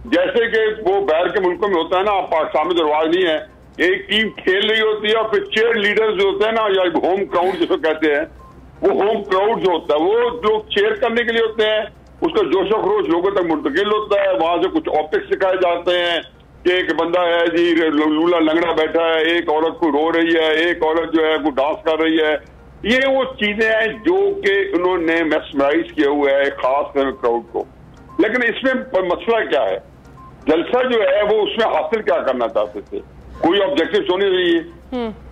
जैसे कि वो बाहर के मुल्कों में होता है ना, पाकिस्तान में तो रिवाज नहीं है, एक टीम खेल रही होती है और फिर चेयर लीडर जो होते हैं ना, या होम क्राउड जिसको कहते हैं, वो होम क्राउड जो होता है वो लोग चेयर करने के लिए होते हैं, उसका जोशो खरोश लोगों तक मुंतकिल होता है। वहां से कुछ ऑप्टिक्स दिखाए जाते हैं कि एक बंदा है जी लूला लंगड़ा बैठा है, एक औरत को रो रही है, एक औरत जो है वो डांस कर रही है। ये वो चीजें हैं जो कि उन्होंने मैस्मराइज किया हुआ है खास क्राउड को। लेकिन इसमें मसला क्या है, जलसा जो है वो उसमें हासिल क्या करना चाहते थे, कोई ऑब्जेक्टिव होने चाहिए।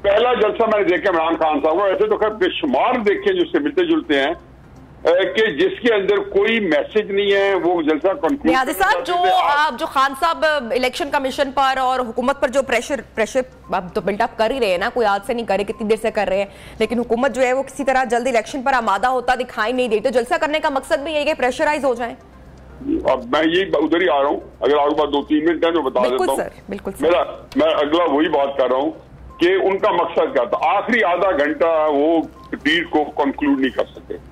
पहला जलसा मैंने देखा इमरान खान साहब को, ऐसे तो खैर बेशुमार देखे जिससे मिलते जुलते हैं कि जिसके अंदर कोई मैसेज नहीं है, वो जलसा नियाज़ी साहब जो खान साहब इलेक्शन कमीशन पर और हुकूमत पर जो प्रेशर अब तो बिल्डअप कर ही रहे हैं ना, कोई आज से नहीं करे, कितनी देर से कर रहे हैं, लेकिन हुकूमत जो है वो किसी तरह जल्द इलेक्शन पर आमादा होता दिखाई नहीं देती। तो जलसा करने का मकसद भी यही है प्रेशराइज हो जाए। अब मैं ये उधर ही आ रहा हूँ, अगर आपके पास 2-3 मिनट है तो बता देता हूँ। बिल्कुल मैं अगला वही बात कर रहा हूँ कि उनका मकसद क्या था। आखिरी आधा घंटा वो डील को कंक्लूड नहीं कर सके।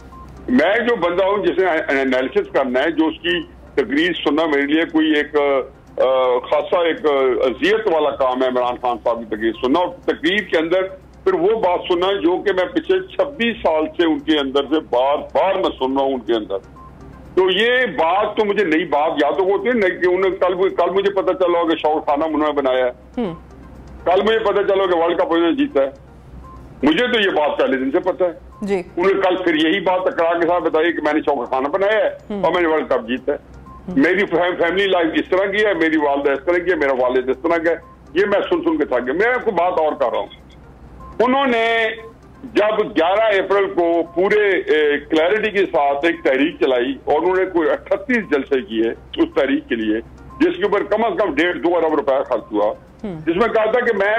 मैं जो बंदा हूँ जिसे एनालिसिस करना है, जो उसकी तकरीर सुनना मेरे लिए कोई एक खासा एक अजियत वाला काम है इमरान खान साहब की तकरीर सुनना, और तकरीर के अंदर फिर वो बात सुनना जो कि मैं पिछले 26 साल से उनके अंदर से बार बार मैं सुन रहा हूँ उनके अंदर। तो ये बात तो मुझे नई बात या तो होती है नहीं कि उन्हें कल मुझे पता चला कि शौक खाना उन्होंने बनाया है, कल मुझे पता चला कि वर्ल्ड कप उन्होंने जीता है। मुझे तो ये बात पहले दिन से पता है जी। उन्हें कल फिर यही बात इकरार के साथ बताई कि मैंने शौक खाना बनाया है और मैंने वर्ल्ड कप जीता है। मेरी फैमिली लाइफ इस तरह की है, मेरी वालदा इस तरह की है, मेरा वालिद इस तरह का है। ये मैं सुन के थक गया। मैं आपको बात और कर रहा हूँ। उन्होंने जब 11 अप्रैल को पूरे क्लैरिटी के साथ एक तहरीक चलाई और उन्होंने कोई 38 जलसे किए उस तहरीक के लिए, जिसके ऊपर कम से कम 1.5-2 अरब रुपया खर्च हुआ, जिसमें कहा था कि मैं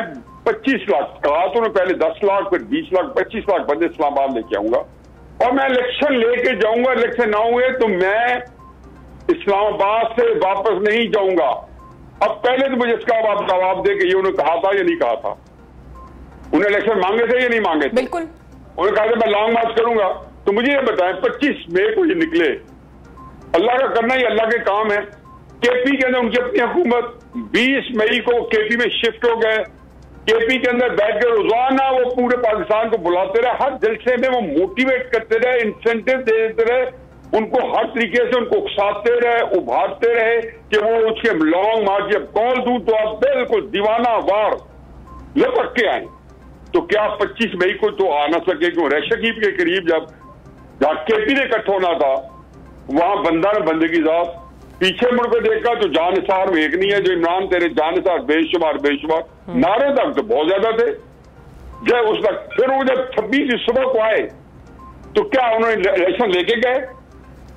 25 लाख कहा तो उन्होंने पहले 10 लाख फिर 20 लाख 25 लाख बंदे इस्लामाबाद लेके आऊंगा और मैं इलेक्शन लेके जाऊंगा। इलेक्शन ना हुए तो मैं इस्लामाबाद से वापस नहीं जाऊंगा। अब पहले तो मुझे इसका जवाब दे कि ये उन्होंने कहा था या नहीं कहा था। उन्हें इलेक्शन मांगे थे या नहीं मांगे थे? बिल्कुल। उन्होंने कहा था मैं लॉन्ग मार्च करूंगा। तो मुझे ये बताएं 25 मई को ये निकले, अल्लाह का करना ही अल्लाह के काम है। केपी के अंदर उनकी अपनी हुकूमत 20 मई को केपी में शिफ्ट हो गए। केपी के अंदर बैठकर रोजाना वो पूरे पाकिस्तान को बुलाते रहे, हर जलसे में वो मोटिवेट करते रहे, इंसेंटिव देते रहे, उनको हर तरीके से उनको उकसाते रहे, उभारते रहे कि वो उसके लॉन्ग मार्च जब कॉल दूं तो आप बिल्कुल दीवाना वार लपक के आए। तो क्या 25 मई को तो आ ना सके क्यों? रशकीब के करीब जब जहां केपी ने इकट्ठा होना था वहां बंदा ने बंदे की जात पीछे मुड़ के देखा तो जानिसार में एक नहीं है। जो इमरान तेरे जानिसार बेशुमार बेशुमार नारे तक तो बहुत ज्यादा थे जब उस वक्त। फिर वो जब 26 सुबह को आए तो क्या उन्होंने इलेक्शन लेके गए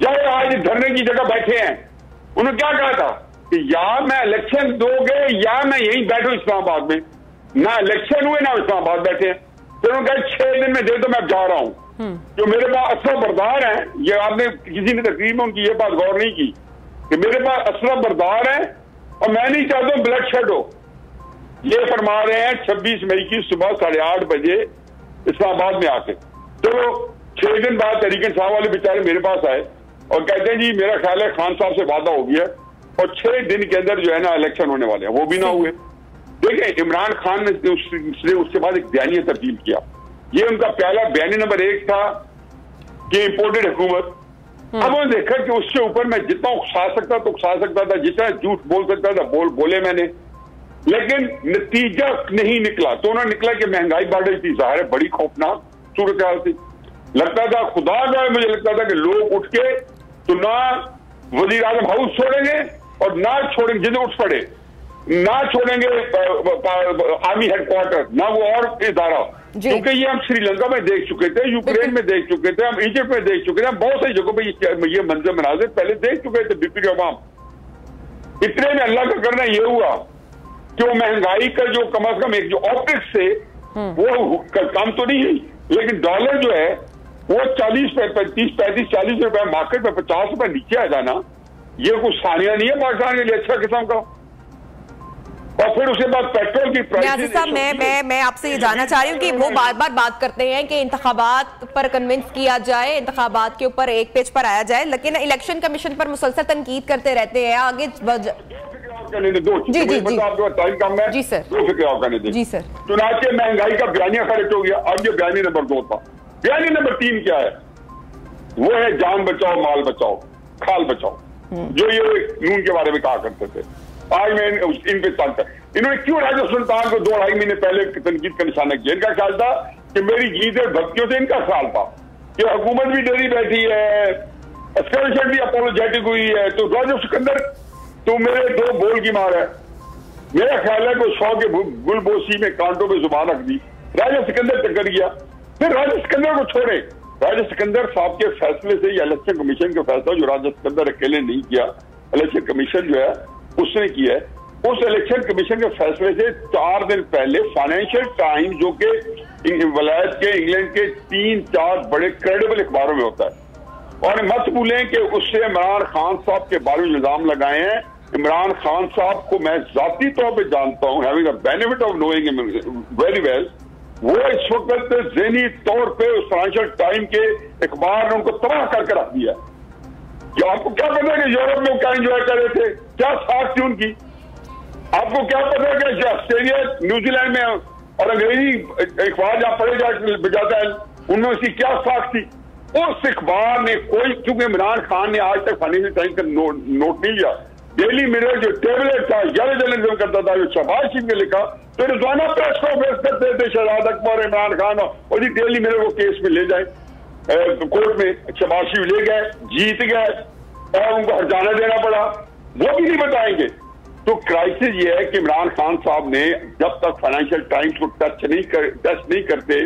या आज धरने की जगह बैठे हैं? उन्होंने क्या कहा था कि या मैं इलेक्शन दोगे या मैं यहीं बैठू इस्लामाबाद में। ना इलेक्शन हुए ना इस्लामाबाद बैठे। फिर उन्होंने कहा 6 दिन में दे तो मैं जा रहा हूं। जो मेरे पास असला बरदार है, ये आपने किसी ने तकरीर में उनकी ये बात गौर नहीं की कि मेरे पास असला बरदार है और मैं नहीं चाहता हूं ब्लड शेड हो। ये फरमा रहे हैं 26 मई की सुबह 8:30 बजे इस्लामाबाद में आके। चलो 6 दिन बाद तरीके साहब वाले बेचारे मेरे पास आए और कहते हैं जी मेरा ख्याल है खान साहब से वादा हो गया और 6 दिन के अंदर जो है ना इलेक्शन होने वाले हैं। वो भी ना हुए। देखिए इमरान खान ने उसके बाद एक बयानिया तब्दील किया। ये उनका पहला बयानी नंबर 1 था कि इम्पोर्टेड हुकूमत। अब उन्होंने देखा कि उसके ऊपर मैं जितना उकसा सकता तो उकसा सकता था, जितना झूठ बोल सकता था बोले मैंने। लेकिन नतीजा नहीं निकला। तो उन्होंने निकला कि महंगाई बढ़ रही थी, जाहिर है बड़ी खौफनाक सूरत हाल थी। लगता था खुदा का, मुझे लगता था कि लोग उठ के तो ना वजीर आजम हाउस छोड़ेंगे और ना छोड़ेंगे, जिन्हें उठ पड़े ना छोड़ेंगे आर्मी हेडक्वार्टर, ना वो और इदारा, क्योंकि ये हम श्रीलंका में देख चुके थे, यूक्रेन में देख चुके थे, हम इजिप्ट में देख चुके थे, हम बहुत सारी जगहों पर ये मंजर मनाजिर पहले देख चुके थे। बीपी अवाम इतने में अल्लाह का करना ये हुआ कि वो महंगाई का जो कम अज कम एक जो ऑप्टिक्स से वो कम तो नहीं हुई, लेकिन डॉलर जो है वो 40 35 35 40 रुपए मार्केट में 50 रुपए नीचे आ जाना, ये कुछ सानिया नहीं है पाकिस्तान के लिए अच्छा किस्म का। और फिर उसके बाद पेट्रोल की प्राइस। साहब मैं आपसे ये जानना चाह रही हूँ कि वो बार बार बात करते हैं कि इंतखाबात पर कन्विंस किया जाए, इंतखाबात के ऊपर एक पेज पर आया जाए, लेकिन इलेक्शन कमीशन पर मुसलसल तनकीद करते रहते हैं। आगे जी आपको टाइम कम है जी सर, दो फिक्र आप करने दें। जी सर। चुनाचे महंगाई का बयानिया खर्च हो गया, अब ये बयानी नंबर 2 था। बयानी नंबर 3 क्या है? वो है जान बचाओ माल बचाओ खाल बचाओ, जो ये नून के बारे में कहा करते थे। आज मैं इन पे तंग इन्होंने क्यों राजा सुल्तान को 2-2.5 महीने पहले तनकीद का निशाना किया? इनका ख्याल था कि मेरी जीत और भक्तियों से इनका ख्याल था कि हुकूमत भी डरी बैठी है, एस्केलेशन भी अपोलोजेटिक हुई है, तो राजा सिकंदर तो मेरे 2 बोल की मार है। मेरा ख्याल है कि 100 के गुलबोसी में कांटों पे जुबान रख दी, राजा सिकंदर टक्कर गया। फिर राजा सिकंदर को छोड़े, राजा सिकंदर साहब के फैसले से या इलेक्शन कमीशन का फैसला जो राजा सिकंदर अकेले नहीं किया, इलेक्शन कमीशन जो है उसने किया है। उस इलेक्शन कमीशन के फैसले से 4 दिन पहले फाइनेंशियल टाइम्स, जो कि वलायत के इंग्लैंड के 3-4 बड़े क्रेडिबल अखबारों में होता है, और मत भूलें कि उससे इमरान खान साहब के बारे में इल्जाम लगाए हैं। इमरान खान साहब को मैं जाती तौर पे जानता हूं, having the benefit of knowing very well. वो इस वक्त ज़हनी तौर पे उस फाइनेंशियल टाइम के अखबार ने उनको तबाह करके रख दिया। क्या आपको क्या पता है कि यूरोप में क्या एंजॉय कर रहे थे, क्या साख थी उनकी? आपको क्या पता है कि ऑस्ट्रेलिया न्यूजीलैंड में और अंग्रेजी अखबार जहां पढ़े जाता है उनमें उसकी क्या साख थी? उस अखबार ने कोई, क्योंकि इमरान खान ने आज तक फाइनेंशियल टाइम्स का नोट नहीं लिया। डेली मिरर जो टेबलेट था यार जर्नलिज्म करता था, जो शहबाज शरीफ ने लिखा, तो रोजाना प्रेस कॉन्फ्रेंस करते थे शहजाद अकबर, इमरान खान, और जी डेली मिरर को केस में ले जाए कोर्ट में। शहबाज शरीफ ले गए, जीत गए और उनको हर्जाना देना पड़ा, वो भी नहीं बताएंगे। तो क्राइसिस ये है कि इमरान खान साहब ने जब तक फाइनेंशियल टाइम्स को टच नहीं करते,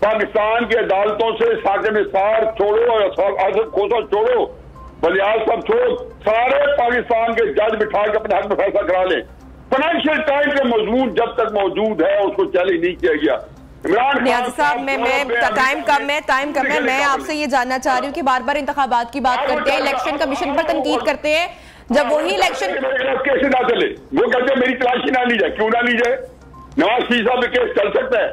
पाकिस्तान की अदालतों से साके में सार छोड़ो और आजम खोसा छोड़ो, बलियाल साहब छोड़ो, सारे पाकिस्तान के जज बिठा के अपने हक में फैसला करा ले। फाइनेंशियल टाइम्स का मजमून जब तक मौजूद है उसको चैलेंज नहीं किया गया। इमरान नियाज़ी साहब, मैं टाइम कम है, मैं आपसे ये जानना चाह रही हूँ कि बार बार इंतखाबात की बात करते हैं, इलेक्शन कमीशन पर तनकीद करते हैं, जब वही इलेक्शन केस ना चले, वो कहते हैं मेरी तलाशी ना ली जाए। क्यों ना ली जाए? नवाज शरीफ साहब में केस चल सकता है,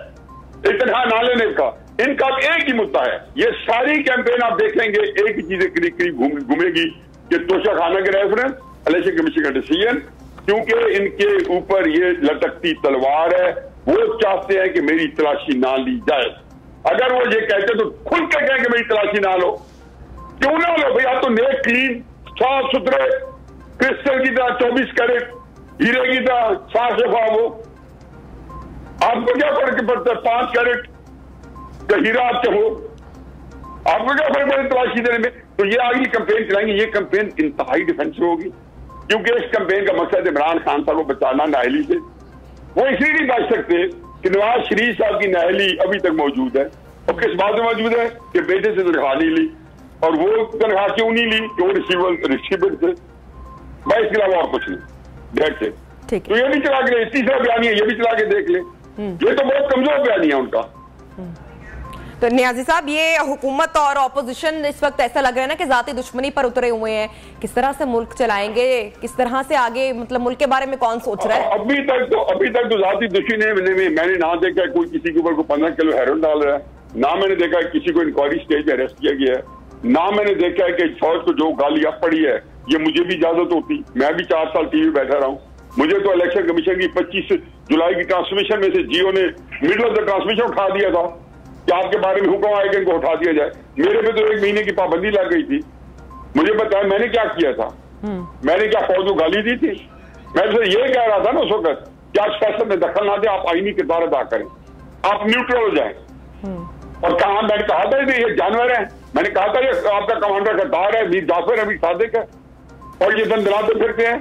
इतना ना लेने का। इनका एक ही मुद्दा है, ये सारी कैंपेन आप देखेंगे एक ही चीजें करीब घूमेगी कि तोशा खाना के रेफरेंस, इलेक्शन कमीशन का डिसीजन, क्योंकि इनके ऊपर ये लटकती तलवार है। वो चाहते हैं कि मेरी तलाशी ना ली जाए। अगर वो ये कहते तो खुल के कहें कि मेरी तलाशी ना लो, क्यों ना लो भाई? आप तो नेक क्लीन साफ सुथरे क्रिस्टल की तरह 24 कैरेट हीरे की तरह साफ शफाफ हो, आपको क्या फर्क पड़ता है 5 कैरेट का हीरा आपके हो? आपको क्या फर्क पड़ता है तलाशी देने में? तो ये आगे कैंपेन चलाएंगे, ये कैंपेन इंतहाई डिफेंसिव होगी, क्योंकि इस कैंपेन का मकसद इमरान खान साहब को बचाना नाअहली से। वो इसलिए नहीं बच सकते कि नवाज शरीफ साहब की नाअहली अभी तक मौजूद है, और किस बात में मौजूद है कि बेटे से तनख्वाह नहीं ली, और वो तनख्वाह क्यों नहीं ली कि वो रिसीवर थे, भाई इसके अलावा और कुछ नहीं, डेट से। तो ये भी चला के, तीसरा बयानी है, ये भी चला के देख ले, ये तो बहुत कमजोर बयानी है उनका। तो नियाज़ी साहब, ये हुकूमत और ऑपोजिशन इस वक्त ऐसा लग रहा है ना कि जाती दुश्मनी पर उतरे हुए हैं, किस तरह से मुल्क चलाएंगे, किस तरह से आगे, मतलब मुल्क के बारे में कौन सोच रहा है? अभी तक तो जाती दुश्मनी में मैंने ना देखा कोई किसी के ऊपर को 15 किलो हेरोइन डाल रहा है, ना मैंने देखा किसी को इंक्वायरी स्टेज पे अरेस्ट किया गया है, ना मैंने देखा है कि फौज को जो गालियां पड़ी है ये मुझे भी इजाजत होती, मैं भी 4 साल टीवी बैठा रहा हूँ। मुझे तो इलेक्शन कमीशन की 25 जुलाई की ट्रांसमिशन में से जियो ने मिडल ऑफ द ट्रांसमिशन उठा दिया था कि आपके बारे में हुक्म आया कि इनको उठा दिया जाए। मेरे पे तो 1 महीने की पाबंदी लग गई थी। मुझे बताया मैंने क्या किया था, मैंने क्या फौज को गाली दी थी? मैं तो ये कह रहा था ना उस वक्त क्या इस फैसले में दखल ना दे, आप आईनी किरदार अदा करें, आप न्यूट्रल हो जाए। और कहा, मैंने कहा था ये जानवर है, मैंने कहा था ये आपका कमांडर गद्दार है, मीर जाफर है, मीर सादिक है, और ये दंदनाते फिरते हैं।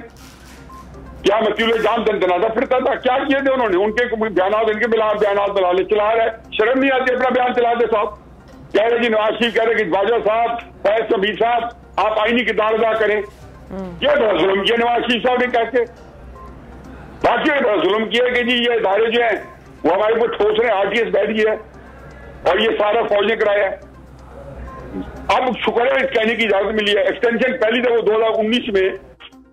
क्या मतीउल जान दंदनाता फिरता था? क्या किए थे उन्होंने? उनके बयान, इनके बयान बना ले, चला रहे, शर्म नहीं आती अपना बयान चला दे साहब। कह रहे जी नवाज शरीफ कह रहे कि बाजवा साहब, फैज शबीर साहब, आप आईनी किरदार अदा करें। ये बहुत जुल्म किया नवाज शरीफ साहब ने कहते, बाकी बहुत जुल्म किया कि जी ये इदारे जो है वो हमारे ऊपर ठोस रहे, RTS बैठ गया है और ये सारा फौज ने कराया है। अब शुक्र है कहने की इजाजत मिली है। एक्सटेंशन पहली दफा 2019 में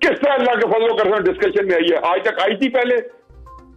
किस तरह अल्लाह के फजल कर डिस्कशन में आई है, आज तक आई थी पहले।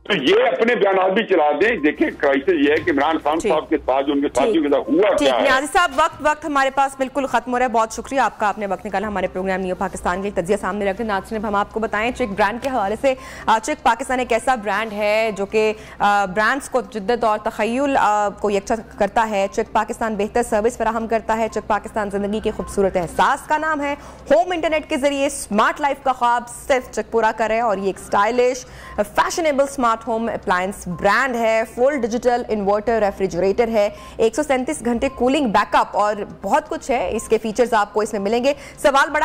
तो ये अपने बयान भी चला दें। देखिए क्राइसिस ये है कि इमरान खान साहब के साथ उनके साथियों के साथ हुआ क्या है। नियाज़ी साहब, वक्त हमारे पास बिल्कुल खत्म हो रहा है। बहुत शुक्रिया आपका, आपने वक्त निकाला हमारे प्रोग्राम न्यू पाकिस्तान के तजिया सामने रखते। नाज़रीन, हम आपको बताएं चिक ब्रांड के हवाले से, चिक पाकिस्तान एक ऐसा ब्रांड है जो कि ब्रांड्स को जिद्दत और तखय्युल को यकजा करता है। चिक पाकिस्तान बेहतर सर्विस फराहम करता है। चिक पाकिस्तान जिंदगी के खूबसूरत एहसास का नाम है। होम इंटरनेट के जरिए स्मार्ट लाइफ का ख्वाब सिर्फ चिक पूरा करे, और ये एक stylish fashionable smart home appliance brand है। फुल डिजिटल इन्वर्टर रेफ्रिजरेटर है, 137 घंटे कूलिंग बैकअप और बहुत कुछ है। इसके फीचर्स आपको इसमें मिलेंगे। सवाल बड़ा